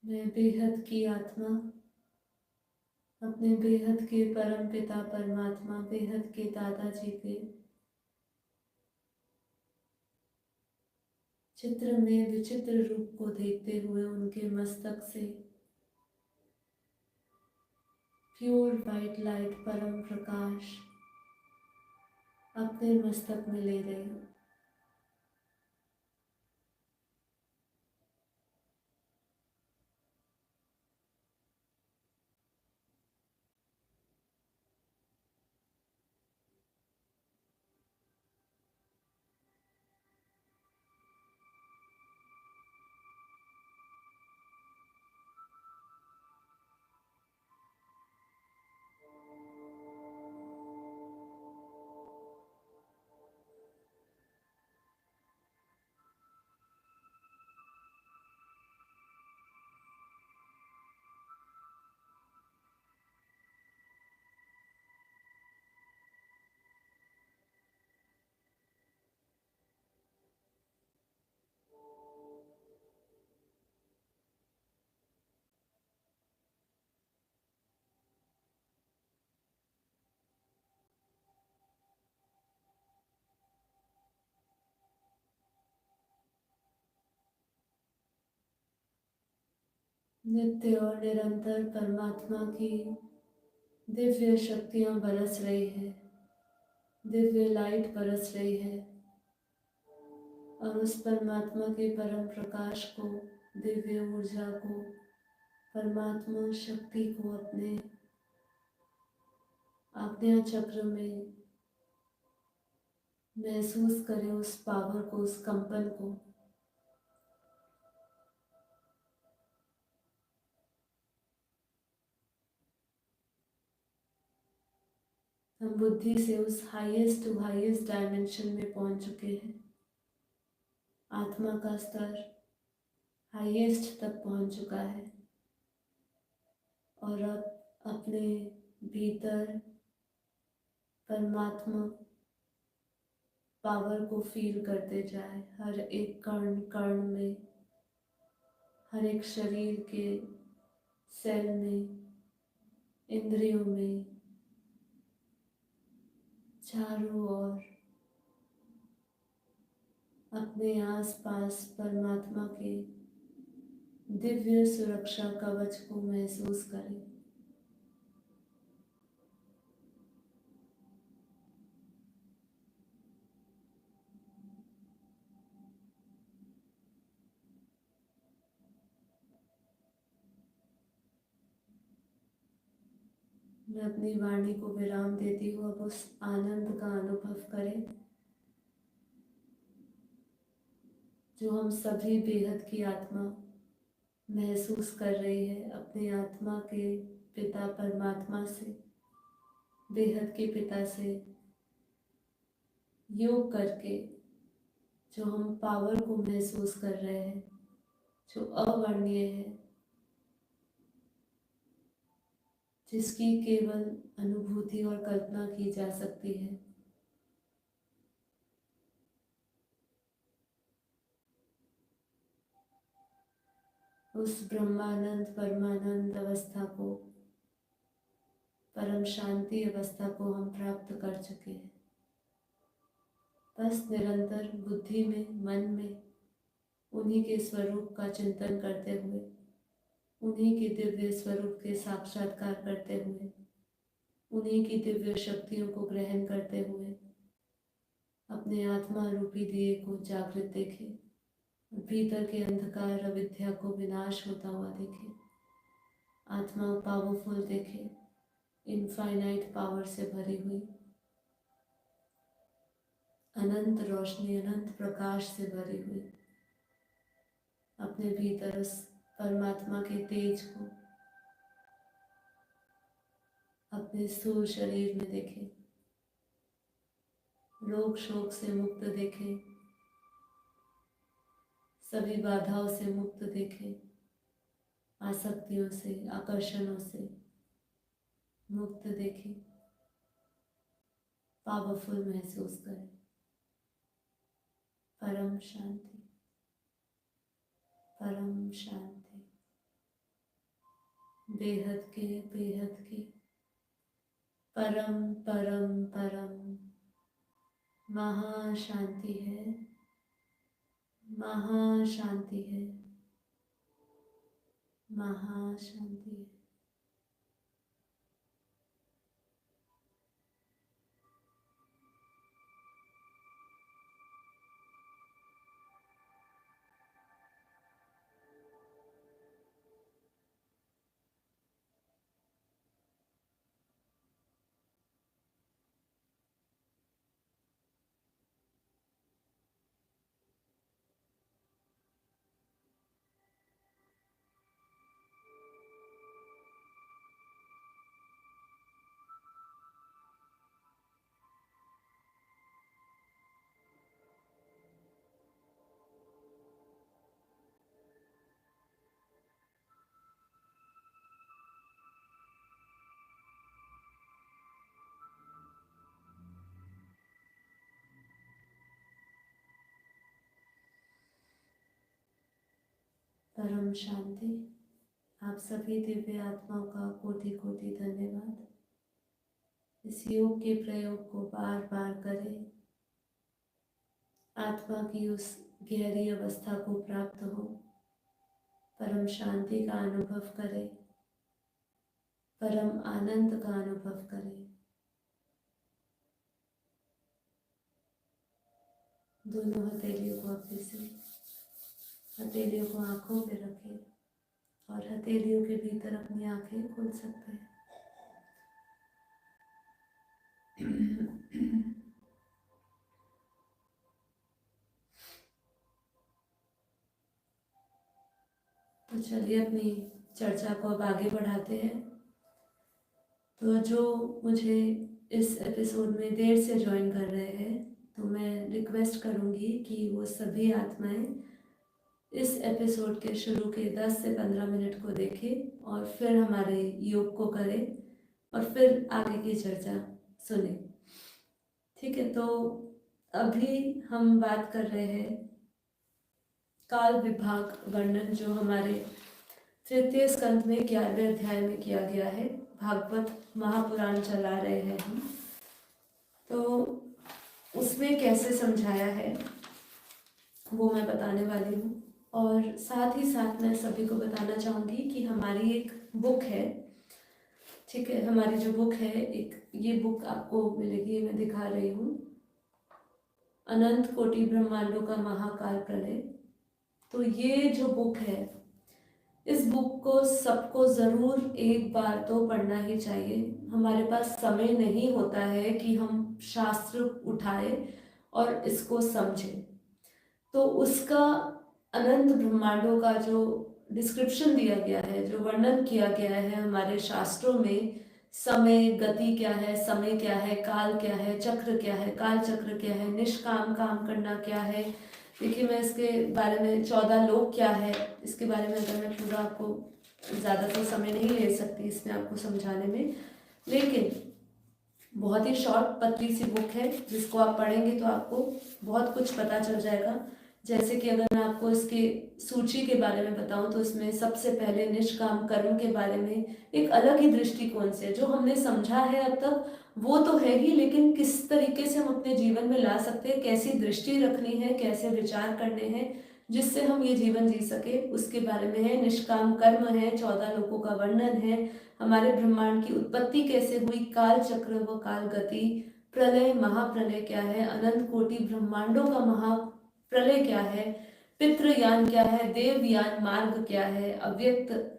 मैं बेहद की आत्मा अपने बेहद के परम पिता परमात्मा बेहद के दादाजी के चित्र में विचित्र रूप को देखते हुए उनके मस्तक से प्योर वाइट लाइट परम प्रकाश अपने मस्तक में ले रही हूँ। नित्य और निरंतर परमात्मा की दिव्य शक्तियां बरस रही है, दिव्य लाइट बरस रही है और उस परमात्मा के परम प्रकाश को, दिव्य ऊर्जा को, परमात्मा शक्ति को अपने आज्ञा चक्र में महसूस करें। उस पावर को, उस कंपन को। हम बुद्धि से उस हाईएस्ट टू हाईएस्ट डायमेंशन में पहुंच चुके हैं। आत्मा का स्तर हाईएस्ट तक पहुंच चुका है और अब अपने भीतर परमात्मा पावर को फील करते जाए। हर एक कण कण में, हर एक शरीर के सेल में, इंद्रियों में, चारों ओर अपने आसपास परमात्मा के दिव्य सुरक्षा कवच को महसूस करें। मैं अपनी वाणी को विराम देती हूँ। अब उस आनंद का अनुभव करें जो हम सभी बेहद की आत्मा महसूस कर रही है अपने आत्मा के पिता परमात्मा से, बेहद के पिता से योग करके जो हम पावर को महसूस कर रहे हैं, जो अवर्णीय है, जिसकी केवल अनुभूति और कल्पना की जा सकती है। उस ब्रह्मानंद परमानंद अवस्था को, परम शांति अवस्था को हम प्राप्त कर चुके हैं। बस निरंतर बुद्धि में, मन में उन्हीं के स्वरूप का चिंतन करते हुए, उन्हीं के दिव्य स्वरूप के साक्षात्कार करते हुए, उन्हीं की दिव्य शक्तियों को ग्रहण करते हुए अपने आत्मा रूपी दिए को जागृत देखें, भीतर के अंधकार अविद्या को विनाश होता हुआ देखें, आत्मा पावरफुल देखें, इनफाइनाइट पावर से भरी हुई, अनंत रोशनी, अनंत प्रकाश से भरी हुई, अपने भीतर उस परमात्मा के तेज को अपने स्थूल शरीर में देखें, रोग शोक से मुक्त देखें, सभी बाधाओं से मुक्त देखें, आसक्तियों से, आकर्षणों से मुक्त देखें, पावरफुल महसूस करें। परम शांति, परम शांति, बेहद के परम परम परम महाशांति है, महाशांति है, महाशांति है। परम शांति। आप सभी दिव्य आत्माओं का कोटि कोटि धन्यवाद। इस योग के प्रयोग को बार बार करें, आत्मा की उस गहरी अवस्था को प्राप्त हो, परम शांति का अनुभव करें, परम आनंद का अनुभव करें। दोनों हथेलियों को अपने से, हथेलियों को आंखों पे रखें और हथेलियों के भीतर अपनी आंखें खोल सकते हैं। तो चलिए अपनी चर्चा को अब आगे बढ़ाते हैं। तो जो मुझे इस एपिसोड में देर से ज्वाइन कर रहे हैं, तो मैं रिक्वेस्ट करूँगी कि वो सभी आत्माएं इस एपिसोड के शुरू के 10 से 15 मिनट को देखें और फिर हमारे योग को करें और फिर आगे की चर्चा सुने। ठीक है, तो अभी हम बात कर रहे हैं काल विभाग वर्णन, जो हमारे तृतीय स्कंद में 11वें अध्याय में किया गया है। भागवत महापुराण चला रहे हैं हम, तो उसमें कैसे समझाया है वो मैं बताने वाली हूँ। और साथ ही साथ मैं सभी को बताना चाहूँगी कि हमारी एक बुक है, ठीक है, हमारी जो बुक है, एक ये बुक आपको मिलेगी, मैं दिखा रही हूँ, अनंत कोटि ब्रह्मांडों का महाकाल प्रलय। तो ये जो बुक है, इस बुक को सबको ज़रूर एक बार तो पढ़ना ही चाहिए। हमारे पास समय नहीं होता है कि हम शास्त्र उठाए और इसको समझें, तो उसका अनंत ब्रह्मांडों का जो डिस्क्रिप्शन दिया गया है, जो वर्णन किया गया है हमारे शास्त्रों में, समय गति क्या है, समय क्या है, काल क्या है, चक्र क्या है, काल चक्र क्या है, निष्काम काम करना क्या है। देखिए, मैं इसके बारे में 14 लोक क्या है, इसके बारे में अगर मैं पूरा आपको ज़्यादा तो समय नहीं ले सकती इसमें आपको समझाने में, लेकिन बहुत ही शॉर्ट पतली सी बुक है, जिसको आप पढ़ेंगे तो आपको बहुत कुछ पता चल जाएगा जैसे कि अगर मैं आपको इसकी सूची के बारे में बताऊं तो इसमें सबसे पहले निष्काम कर्म के बारे में एक अलग ही दृष्टिकोण से जो हमने समझा है अब तक वो तो है ही, लेकिन किस तरीके से हम अपने जीवन में ला सकते हैं, कैसी दृष्टि रखनी है, कैसे विचार करने हैं जिससे हम ये जीवन जी सके, उसके बारे में है। निष्काम कर्म है, 14 लोकों का वर्णन है, हमारे ब्रह्मांड की उत्पत्ति कैसे हुई, काल चक्र व काल गति, प्रलय महाप्रलय क्या है, अनंत कोटि ब्रह्मांडों का महाप्रलय क्या है, पितृयान क्या है, देवयान मार्ग क्या है, अव्यक्त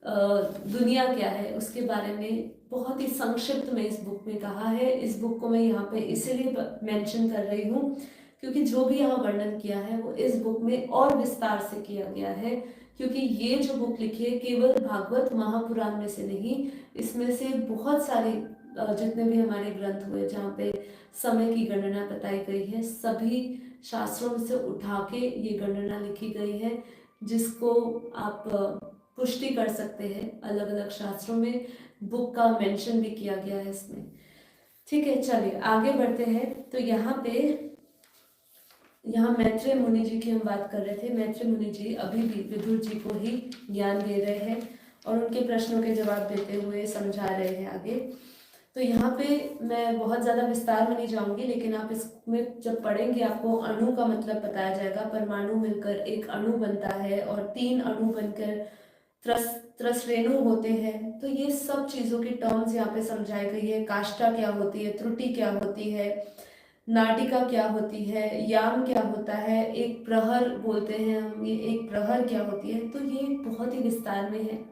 दुनिया क्या है, उसके बारे में बहुत ही संक्षिप्त में इस बुक में कहा है। इस बुक को मैं यहाँ पे इसीलिए मेंशन कर रही हूँ क्योंकि जो भी यहाँ वर्णन किया है वो इस बुक में और विस्तार से किया गया है, क्योंकि ये जो बुक लिखी है केवल भागवत महापुराण में से नहीं, इसमें से बहुत सारे जितने भी हमारे ग्रंथ हुए जहाँ पे समय की गणना बताई गई है, सभी शास्त्रों से उठा के ये गणना लिखी गई है, जिसको आप पुष्टि कर सकते हैं। अलग अलग शास्त्रों में बुक का मेंशन भी किया गया है इसमें। ठीक है, चलिए आगे बढ़ते हैं। तो यहाँ मैत्रेय मुनि जी की हम बात कर रहे थे। मैत्रेय मुनि जी अभी भी विदुर जी को ही ज्ञान दे रहे हैं और उनके प्रश्नों के जवाब देते हुए समझा रहे हैं आगे। तो यहाँ पे मैं बहुत ज़्यादा विस्तार में नहीं जाऊंगी, लेकिन आप इसमें जब पढ़ेंगे आपको अणु का मतलब बताया जाएगा। परमाणु मिलकर एक अणु बनता है और 3 अणु बनकर त्रसरेणु होते हैं। तो ये सब चीज़ों की टर्म्स यहाँ पे समझाई गई है। काष्ठा क्या होती है, त्रुटि क्या होती है, नाटिका क्या होती है, याम क्या होता है, एक प्रहर बोलते हैं हम, ये एक प्रहर क्या होती है। तो ये बहुत ही विस्तार में है।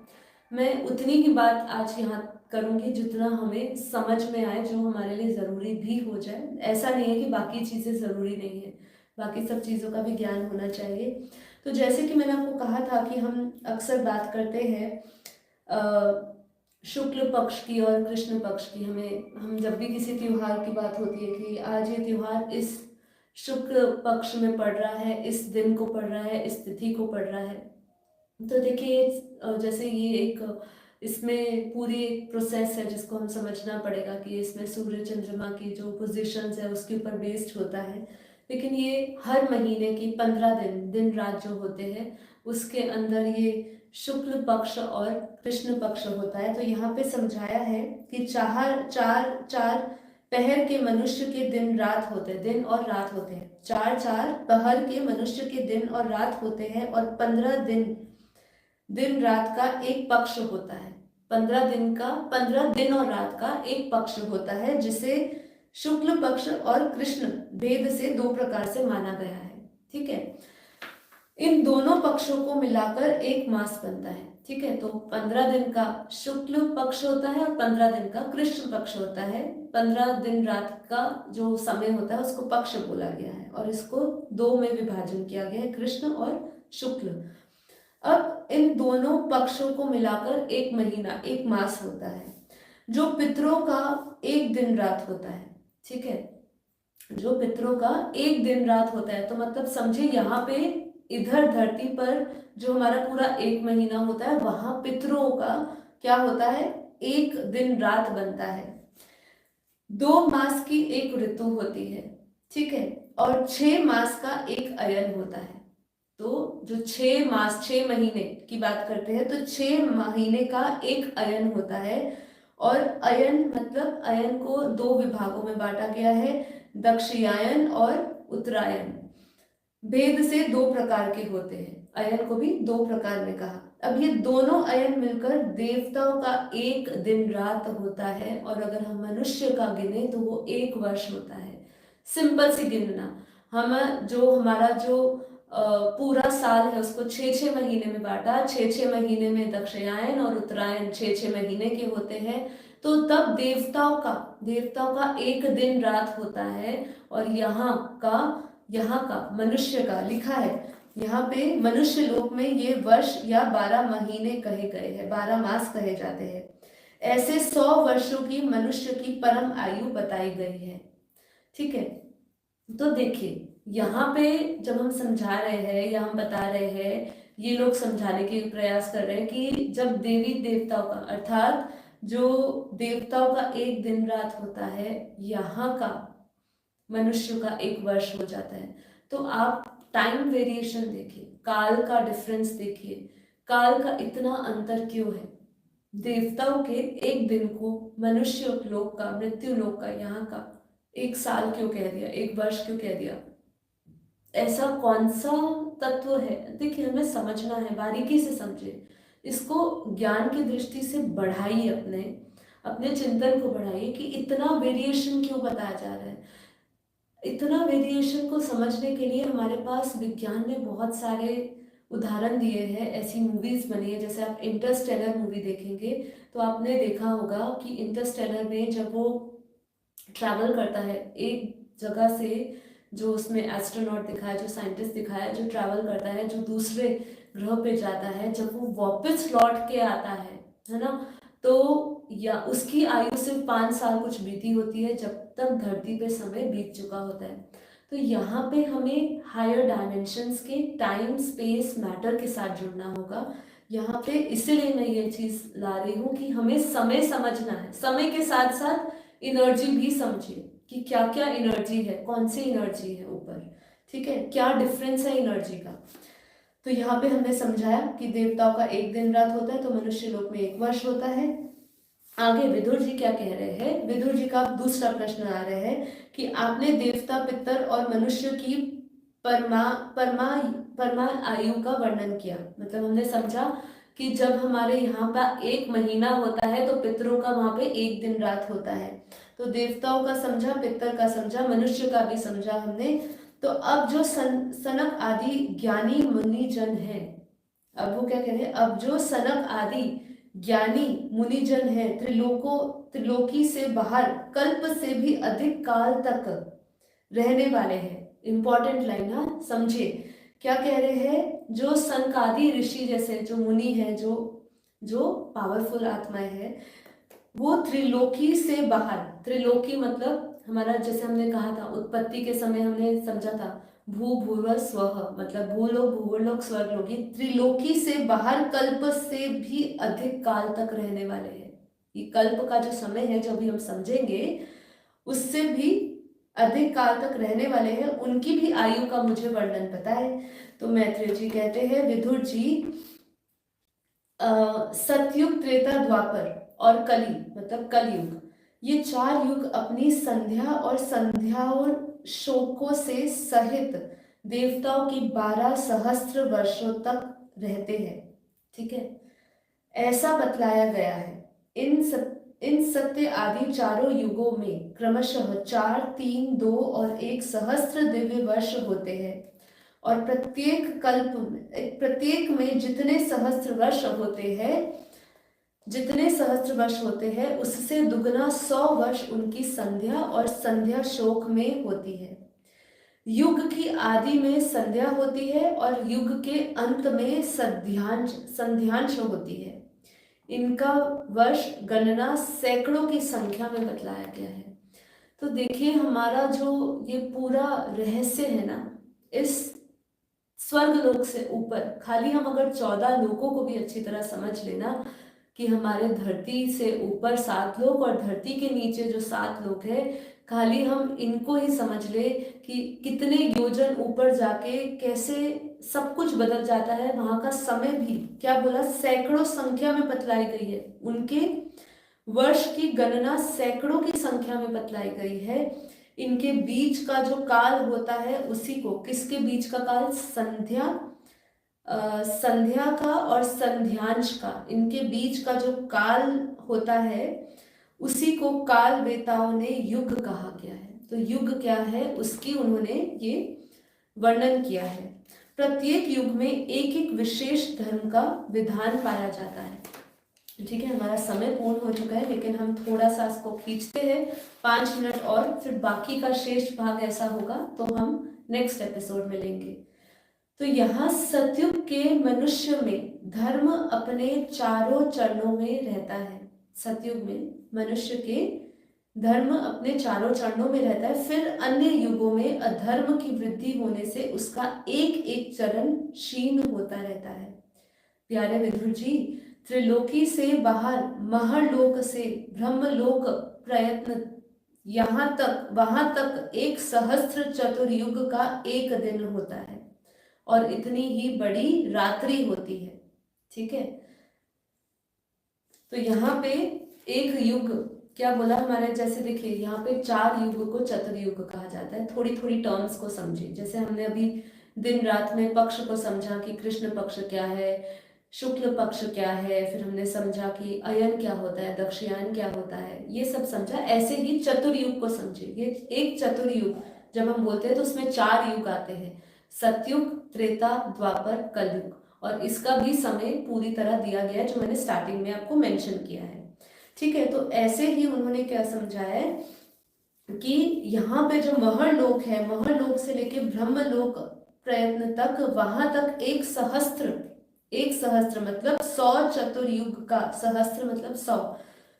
मैं उतनी ही बात आज यहाँ करूँगी जितना हमें समझ में आए, जो हमारे लिए ज़रूरी भी हो जाए। ऐसा नहीं है कि बाकी चीज़ें ज़रूरी नहीं है, बाकी सब चीज़ों का भी ज्ञान होना चाहिए। तो जैसे कि मैंने आपको कहा था कि हम अक्सर बात करते हैं शुक्ल पक्ष की और कृष्ण पक्ष की। हम जब भी किसी त्योहार की बात होती है कि आज ये त्योहार इस शुक्ल पक्ष में पड़ रहा है, इस दिन को पड़ रहा है, इस तिथि को पड़ रहा है। तो देखिए जैसे ये एक इसमें पूरी एक प्रोसेस है जिसको हम समझना पड़ेगा कि इसमें सूर्य चंद्रमा की जो पोजीशंस है उसके ऊपर बेस्ड होता है। लेकिन ये हर महीने की 15 दिन रात जो होते हैं उसके अंदर ये शुक्ल पक्ष और कृष्ण पक्ष होता है। तो यहाँ पे समझाया है कि चार पहर के मनुष्य के दिन रात होते हैं, दिन और रात होते हैं। चार पहर के मनुष्य के दिन और रात होते हैं और 15 दिन रात का एक पक्ष होता है। 15 दिन और रात का एक पक्ष होता है, जिसे शुक्ल पक्ष और कृष्ण भेद से 2 प्रकार से माना गया है। ठीक है, इन दोनों पक्षों को मिलाकर एक मास बनता है। ठीक है, तो 15 दिन का शुक्ल पक्ष होता है और 15 दिन का कृष्ण पक्ष होता है। 15 दिन रात का जो समय होता है उसको पक्ष बोला गया है और इसको 2 में विभाजन किया गया है, कृष्ण और शुक्ल। अब इन दोनों पक्षों को मिलाकर एक महीना, एक मास होता है, जो पितरों का एक दिन रात होता है। ठीक है, जो पितरों का एक दिन रात होता है, तो मतलब समझे यहाँ पे इधर धरती पर जो हमारा पूरा एक महीना होता है वहां पितरों का क्या होता है, एक दिन रात बनता है। 2 मास की एक ऋतु होती है। ठीक है, और 6 मास का एक अयन होता है। तो जो 6 मास, 6 महीने की बात करते हैं तो 6 महीने का एक अयन होता है। और अयन मतलब अयन को 2 विभागों में बांटा गया है, दक्षिणायन और उत्तरायण। भेद से 2 प्रकार के होते हैं, अयन को भी 2 प्रकार में कहा। अब ये दोनों अयन मिलकर देवताओं का एक दिन रात होता है, और अगर हम मनुष्य का गिने तो वो 1 वर्ष होता है। सिंपल सी गिनना, हमारा जो पूरा साल है उसको 6 महीने में बांटा, 6 महीने में दक्षिणायन और उत्तरायण 6 महीने के होते हैं। तो तब देवताओं का एक दिन रात होता है। और यहाँ का मनुष्य का लिखा है, यहाँ पे मनुष्य लोक में ये वर्ष या 12 महीने कहे गए हैं, 12 मास कहे जाते हैं। ऐसे 100 वर्षों की मनुष्य की परम आयु बताई गई है। ठीक है, तो देखिए यहाँ पे जब हम समझा रहे हैं या हम बता रहे हैं, ये लोग समझाने के प्रयास कर रहे हैं कि जब देवी देवताओं का अर्थात जो देवताओं का एक दिन रात होता है, यहाँ का मनुष्य का 1 वर्ष हो जाता है। तो आप टाइम वेरिएशन देखिए, काल का डिफरेंस देखिए, काल का इतना अंतर क्यों है। देवताओं के एक दिन को मनुष्य लोक का, मृत्यु लोक का, यहाँ का 1 साल क्यों कह दिया, 1 वर्ष क्यों कह दिया। ऐसा कौन सा तत्व है, देखिए हमें समझना है, बारीकी से समझे इसको, ज्ञान की दृष्टि से बढ़ाइए, अपने अपने चिंतन को बढ़ाइए कि इतना वेरिएशन क्यों बताया जा रहा है। इतना वेरिएशन को समझने के लिए हमारे पास विज्ञान ने बहुत सारे उदाहरण दिए हैं, ऐसी मूवीज बनी है। जैसे आप इंटरस्टेलर मूवी देखेंगे तो आपने देखा होगा कि इंटरस्टेलर में जब वो ट्रैवल करता है एक जगह से, जो उसमें एस्ट्रोनॉट दिखाया, जो साइंटिस्ट दिखाया, जो ट्रैवल करता है, जो दूसरे ग्रह पे जाता है, जब वो वापस लौट के आता है ना, तो या उसकी आयु सिर्फ 5 साल कुछ बीती होती है, जब तक धरती पे समय बीत चुका होता है। तो यहाँ पे हमें हायर डायमेंशंस के टाइम स्पेस मैटर के साथ जुड़ना होगा। यहाँ पे इसीलिए मैं ये चीज ला रही हूँ कि हमें समय समझना है, समय के साथ साथ एनर्जी भी समझिए कि क्या क्या एनर्जी है, कौन सी एनर्जी है ऊपर, ठीक है, क्या डिफरेंस है एनर्जी का। तो यहाँ पे हमने समझाया कि देवताओं का एक दिन रात होता है तो मनुष्य लोक में 1 वर्ष होता है। आगे विदुर जी क्या कह रहे हैं, विदुर जी का दूसरा प्रश्न आ रहा है कि आपने देवता, पितर और मनुष्य की परमा परमा परमा आयु का वर्णन किया। मतलब हमने समझा कि जब हमारे यहाँ पर 1 महीना होता है तो पितरों का वहां पे 1 दिन रात होता है। तो देवताओं का समझा, पितर का समझा, मनुष्य का भी समझा हमने। तो अब जो सनक आदि ज्ञानी मुनि जन है, अब वो क्या कह रहे हैं, अब जो सनक आदि ज्ञानी मुनिजन है, त्रिलोकी से बाहर कल्प से भी अधिक काल तक रहने वाले हैं। इंपॉर्टेंट लाइन, हाँ समझे क्या कह रहे हैं। जो सनकादि ऋषि जैसे जो मुनि है, जो पावरफुल आत्माएं हैं, वो त्रिलोकी से बाहर, त्रिलोकी मतलब हमारा, जैसे हमने कहा था उत्पत्ति के समय हमने समझा था भू भूर्व स्वः, मतलब भूलोक, भूवर्लोक, स्वर्गलोक, ये त्रिलोकी से बाहर कल्प से भी अधिक काल तक रहने वाले हैं। ये कल्प का जो समय है, जो भी हम समझेंगे, उससे भी अधिक काल तक रहने वाले हैं, उनकी भी आयु का मुझे वर्णन पता है। तो मैत्रेय जी कहते हैं, विदुर जी सतयुग, त्रेता, द्वापर और कली मतलब कलयुग, ये 4 युग अपनी संध्या और संध्याओं शोकों से सहित देवताओं की 12 सहस्त्र वर्षों तक रहते हैं, ठीक है, ऐसा बतलाया गया है। इन सत्य आदि चारों युगों में क्रमशः 4, 3, 2 और 1 सहस्त्र दिव्य वर्ष होते हैं, और प्रत्येक में जितने सहस्त्र वर्ष होते हैं उससे दुगना 100 वर्ष उनकी संध्या और संध्या शोक में होती है। युग की आदि में संध्या होती है और युग के अंत में संध्यांश होती है। इनका वर्ष गणना सैकड़ों की संख्या में बतलाया गया है। तो देखिए हमारा जो ये पूरा रहस्य है ना, इस स्वर्ग लोक से ऊपर, खाली हम अगर 14 लोकों को भी अच्छी तरह समझ लेना कि हमारे धरती से ऊपर 7 लोक और धरती के नीचे जो 7 लोक है, खाली हम इनको ही समझ ले कि कितने योजन ऊपर जाके कैसे सब कुछ बदल जाता है। वहां का समय भी क्या बोला, सैकड़ों संख्या में बतलाई गई है, उनके वर्ष की गणना सैकड़ों की संख्या में बतलाई गई है। इनके बीच का जो काल होता है उसी को, किसके बीच का काल, संध्या का और संध्यांश का, इनके बीच का जो काल होता है उसी को काल वेताओं ने युग कहा गया है। तो युग क्या है उसकी उन्होंने ये वर्णन किया है। प्रत्येक युग में एक एक विशेष धर्म का विधान पाया जाता है। ठीक है, हमारा समय पूर्ण हो चुका है, लेकिन हम थोड़ा सा इसको खींचते हैं 5 मिनट और, फिर बाकी का शेष भाग ऐसा होगा तो हम नेक्स्ट एपिसोड में लेंगे। तो यहाँ सतयुग के मनुष्य में धर्म अपने चारों चरणों में रहता है। सतयुग में मनुष्य के धर्म अपने चारों चरणों में रहता है, फिर अन्य युगों में अधर्म की वृद्धि होने से उसका एक एक चरण क्षीण होता रहता है। प्यारे विदुर जी, त्रिलोकी से बाहर महरलोक से ब्रह्मलोक प्रयत्न यहाँ तक वहां तक 1 सहस्त्र चतुर्युग का एक दिन होता है। और इतनी ही बड़ी रात्रि होती है। ठीक है, तो यहाँ पे एक युग क्या बोला हमारे, जैसे देखिए यहाँ पे 4 युग को चतुर्युग कहा जाता है। थोड़ी थोड़ी टर्म्स को समझिए, जैसे हमने अभी दिन रात में पक्ष को समझा कि कृष्ण पक्ष क्या है, शुक्ल पक्ष क्या है, फिर हमने समझा कि अयन क्या होता है, दक्षयायन क्या होता है, ये सब समझा। ऐसे ही चतुर्युग को समझिए। ये एक चतुर्युग जब हम बोलते हैं तो उसमें 4 युग आते हैं, सतयुग, त्रेता, द्वापर, कलयुग। और इसका भी समय पूरी तरह दिया गया है जो मैंने स्टार्टिंग में आपको मेंशन किया है। ठीक है, तो ऐसे ही उन्होंने क्या समझाया है कि यहाँ पे जो महरलोक है, महरलोक से लेके ब्रह्मलोक प्रयत्न तक, वहां तक एक सहस्त्र मतलब 100 चतुर्युग का, सहस्त्र मतलब 100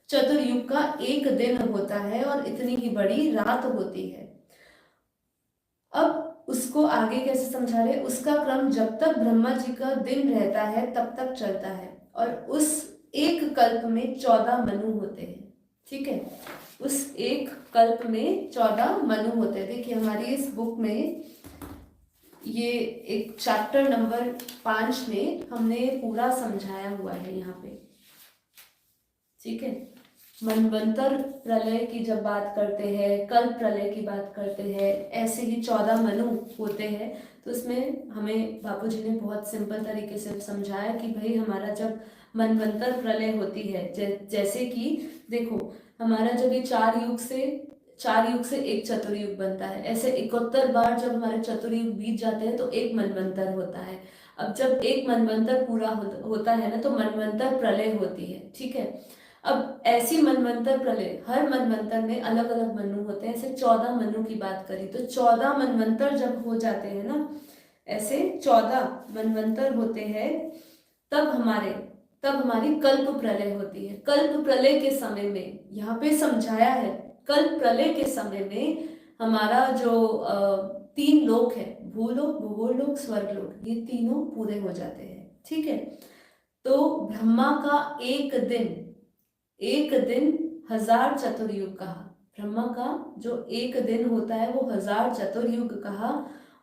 चतुर्युग का एक दिन होता है और इतनी ही बड़ी रात होती है। अब उसको आगे कैसे समझा रहे, उसका क्रम जब तक ब्रह्मा जी का दिन रहता है तब तक चलता है, और उस एक कल्प में 14 मनु होते हैं। ठीक है, उस एक कल्प में 14 मनु होते हैं। देखिए हमारी इस बुक में ये एक चैप्टर नंबर 5 में हमने पूरा समझाया हुआ है यहाँ पे। ठीक है, मनवंतर प्रलय की जब बात करते हैं, कल्प प्रलय की बात करते हैं, ऐसे ही 14 मनु होते हैं। तो इसमें हमें बापूजी ने बहुत सिंपल तरीके से समझाया कि भाई हमारा जब मनवंतर प्रलय होती है, जैसे कि देखो हमारा जब ये 4 युग से एक चतुर्युग बनता है, ऐसे 71 बार जब हमारे चतुर्युग बीत जाते हैं तो एक मनवंतर होता है। अब जब एक मनवंतर पूरा होता है ना, तो मनवंतर प्रलय होती है। ठीक है, अब ऐसी मनवंतर प्रलय, हर मनवंतर में अलग अलग मनु होते हैं। ऐसे 14 मनु की बात करी तो 14 मनवंतर जब हो जाते हैं ना, ऐसे 14 मनवंतर होते हैं, तब हमारी कल्प प्रलय होती है। कल्प प्रलय के समय में यहाँ पे समझाया है, कल्प प्रलय के समय में हमारा जो 3 लोक है, भूलोक, भूगोलोक, स्वर्गलोक, ये तीनों पूरे हो जाते हैं। ठीक है, तो ब्रह्मा का एक दिन 1000 चतुर्युग कहा। ब्रह्मा का जो एक दिन होता है वो 1000 चतुर्युग कहा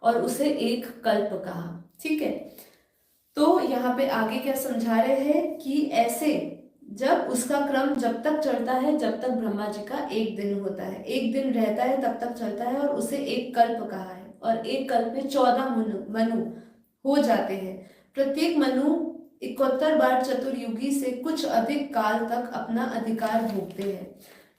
और उसे एक कल्प कहा। ठीक है, तो यहाँ पे आगे क्या समझा रहे हैं कि ऐसे जब उसका क्रम जब तक चलता है, जब तक ब्रह्मा जी का एक दिन होता है, एक दिन रहता है तब तक चलता है, और उसे एक कल्प कहा है। और एक कल्प में 14 मनु हो जाते हैं। प्रत्येक मनु 71 बार चतुर्युगी से कुछ अधिक काल तक अपना अधिकार भोगते हैं।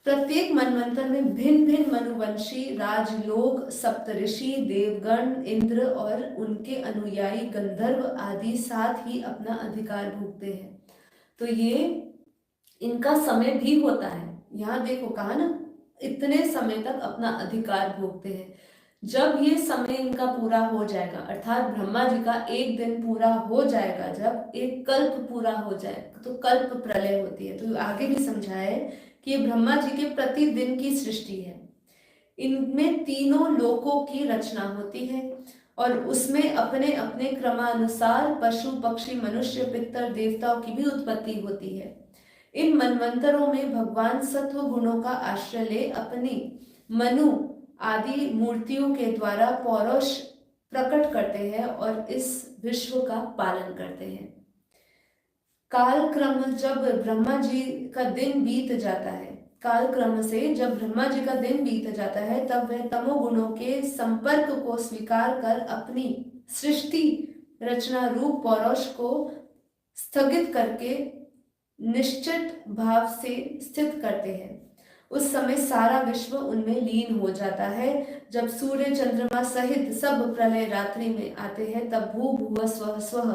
प्रत्येक मनवंतर में भिन्न भिन्न मनुवंशी, राजलोक, सप्तऋषि, देवगण, इंद्र और उनके अनुयायी गंधर्व आदि साथ ही अपना अधिकार भोगते हैं। तो ये इनका समय भी होता है। यहाँ देखो कहा ना, इतने समय तक अपना अधिकार भोगते हैं। जब ये समय इनका पूरा हो जाएगा, अर्थात ब्रह्मा जी का एक दिन पूरा हो जाएगा, जब एक कल्प पूरा हो जाएगा तो कल्प प्रलय होती है। तो आगे भी समझाए कि ये ब्रह्मा जी के प्रतिदिन की सृष्टि है। इनमें तीनों लोकों की रचना होती है और उसमें अपने अपने क्रमानुसार पशु, पक्षी, मनुष्य, पितर, देवताओं की भी उत्पत्ति होती है। इन मनवंतरों में भगवान सत्व गुणों का आश्रय ले अपनी मनु आदि मूर्तियों के द्वारा पौरुष प्रकट करते हैं और इस विश्व का पालन करते हैं। कालक्रम जब ब्रह्मा जी का दिन बीत जाता है, कालक्रम से जब ब्रह्मा जी का दिन बीत जाता है, तब वह तमोगुणों के संपर्क को स्वीकार कर अपनी सृष्टि रचना रूप पौरुष को स्थगित करके निश्चित भाव से स्थित करते हैं। उस समय सारा विश्व उनमें लीन हो जाता है। जब सूर्य चंद्रमा सहित सब प्रलय रात्रि में आते हैं, तब भू भुव स्व स्व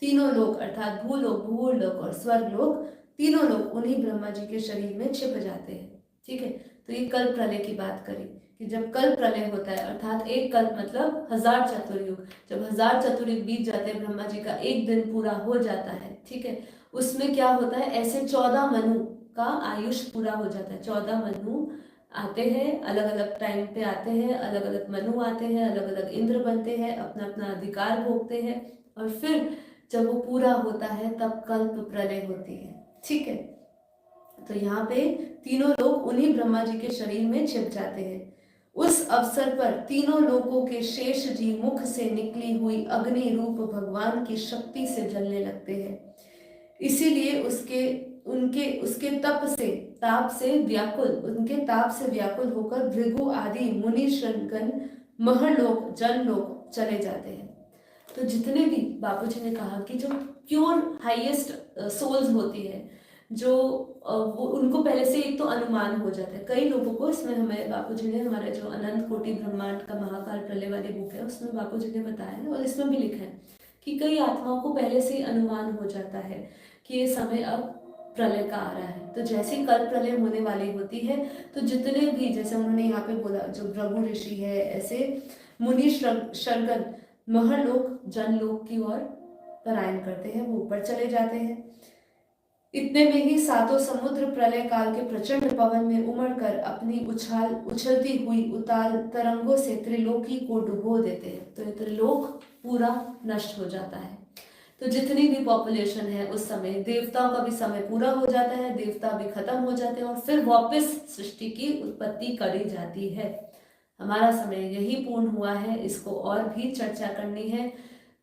तीनों लोक अर्थात भूलोक, भूलोक और स्वर्गलोक, तीनों लोग उन्हीं ब्रह्मा जी के शरीर में छिप जाते हैं। ठीक है, तो ये कल्प प्रलय की बात करी कि जब कल्प प्रलय होता है, अर्थात एक कल्प मतलब 1000 चतुर्युग, जब 1000 चतुर्युग बीत जाते हैं, ब्रह्मा जी का एक दिन पूरा हो जाता है। ठीक है, उसमें क्या होता है, ऐसे 14 मनु का आयुष पूरा हो जाता है। 14 मनु आते हैं, अलग अलग टाइम पे आते हैं, अलग अलग मनु आते हैं, अलग अलग इंद्र बनते हैं, अपना अपना अधिकार भोगते हैं, और फिर जब वो पूरा होता है तब कल्प प्रलय होती है। ठीक है, तो यहाँ पे तीनों लोग उन्हीं ब्रह्मा जी के शरीर में छिप जाते हैं। उस अवसर पर तीनों लोकों के शेष जी मुख से निकली हुई अग्नि रूप भगवान की शक्ति से जलने लगते हैं। इसीलिए उसके ताप से व्याकुल होकर भृगु आदि मुनि श्रृंगन महलोक जनलोक चले जाते हैं। तो जितने भी बापूजी ने कहा कि जो प्योर हाईएस्ट सोल्स होती है, जो वो उनको पहले से एक तो अनुमान हो जाता है। कई लोगों को इसमें हमें बापूजी ने, हमारा जो अनंत कोटि ब्रह्मांड का महाकाल प्रलय वाली बुक है उसमें बापूजी ने बताया है और इसमें भी लिखा है कि कई आत्माओं को पहले से ही अनुमान हो जाता है कि ये समय अब प्रलय का आ रहा है। तो जैसे ही कल प्रलय होने वाली होती है तो जितने भी, जैसे उन्होंने यहाँ पे बोला, जो भृगु ऋषि है, ऐसे मुनि शर्गन महलोक जनलोक की ओर पलायन करते हैं, वो ऊपर चले जाते हैं। इतने में ही सातों समुद्र प्रलय काल के प्रचंड पवन में उमड़कर अपनी उछलती हुई उताल तरंगों से त्रिलोकी को डुबो देते हैं। तो ये त्रिलोक पूरा नष्ट हो जाता है। तो जितनी भी पॉपुलेशन है उस समय, देवताओं का भी समय पूरा हो जाता है, देवता भी खत्म हो जाते हैं और फिर वापस सृष्टि की उत्पत्ति करी जाती है। हमारा समय यही पूर्ण हुआ है, इसको और भी चर्चा करनी है।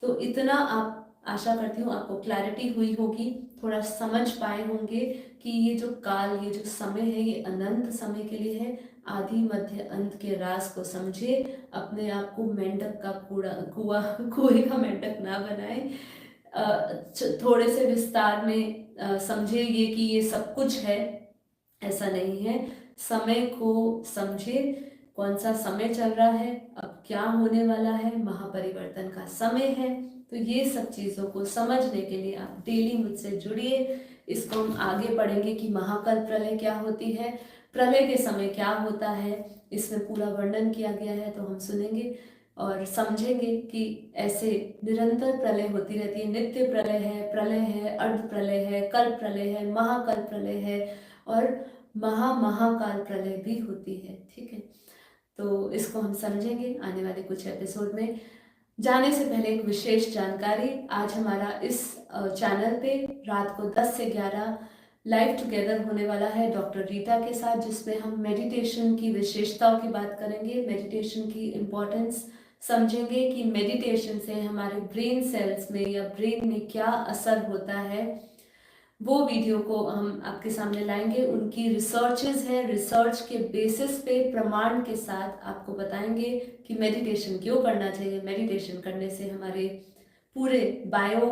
तो इतना आप, आशा करती हूँ आपको क्लैरिटी हुई होगी, थोड़ा समझ पाए होंगे कि ये जो काल, ये जो समय है, ये अनंत समय के लिए है। आदि मध्य अंत के राज को समझे, अपने आप को मेंढक का कुएं का मेंढक ना बनाए। थोड़े से विस्तार में समझे ये कि ये सब कुछ है, ऐसा नहीं है। समय को समझे, कौन सा समय चल रहा है, अब क्या होने वाला है, महापरिवर्तन का समय है। तो ये सब चीज़ों को समझने के लिए आप डेली मुझसे जुड़िए। इसको हम आगे पढ़ेंगे कि महाकाल प्रलय क्या होती है, प्रलय के समय क्या होता है, इसमें पूरा वर्णन किया गया है। तो हम सुनेंगे और समझेंगे कि ऐसे निरंतर प्रलय होती रहती है। नित्य प्रलय है, अर्ध प्रलय है, कल प्रलय है, महाकाल प्रलय है और महाकाल प्रलय भी होती है। ठीक है, तो इसको हम समझेंगे आने वाले कुछ एपिसोड में। जाने से पहले एक विशेष जानकारी, आज हमारा इस चैनल पे रात को 10 से 11 लाइव टुगेदर होने वाला है डॉक्टर रीटा के साथ, जिसमें हम मेडिटेशन की विशेषताओं की बात करेंगे, मेडिटेशन की इम्पोर्टेंस समझेंगे कि मेडिटेशन से हमारे ब्रेन सेल्स में या ब्रेन में क्या असर होता है। वो वीडियो को हम आपके सामने लाएंगे। उनकी रिसर्चेस है, रिसर्च के बेसिस पे प्रमाण के साथ आपको बताएंगे कि मेडिटेशन क्यों करना चाहिए, मेडिटेशन करने से हमारे पूरे बायो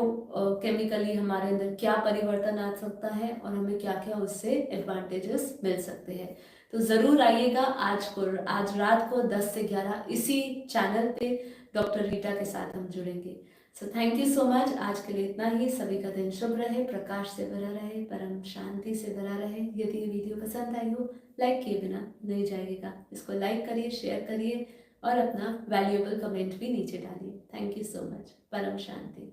केमिकली हमारे अंदर क्या परिवर्तन आ सकता है और हमें क्या क्या उससे एडवांटेजेस मिल सकते हैं। तो ज़रूर आइएगा आज रात को 10 से 11 इसी चैनल पे डॉक्टर रीटा के साथ हम जुड़ेंगे। So thank you so much. आज के लिए इतना ही। सभी का दिन शुभ रहे, प्रकाश से भरा रहे, परम शांति से भरा रहे। यदि ये वीडियो पसंद आई हो, लाइक किए बिना नहीं जाएगा। इसको लाइक करिए, शेयर करिए और अपना वैल्यूएबल कमेंट भी नीचे डालिए। Thank you so much. परम शांति।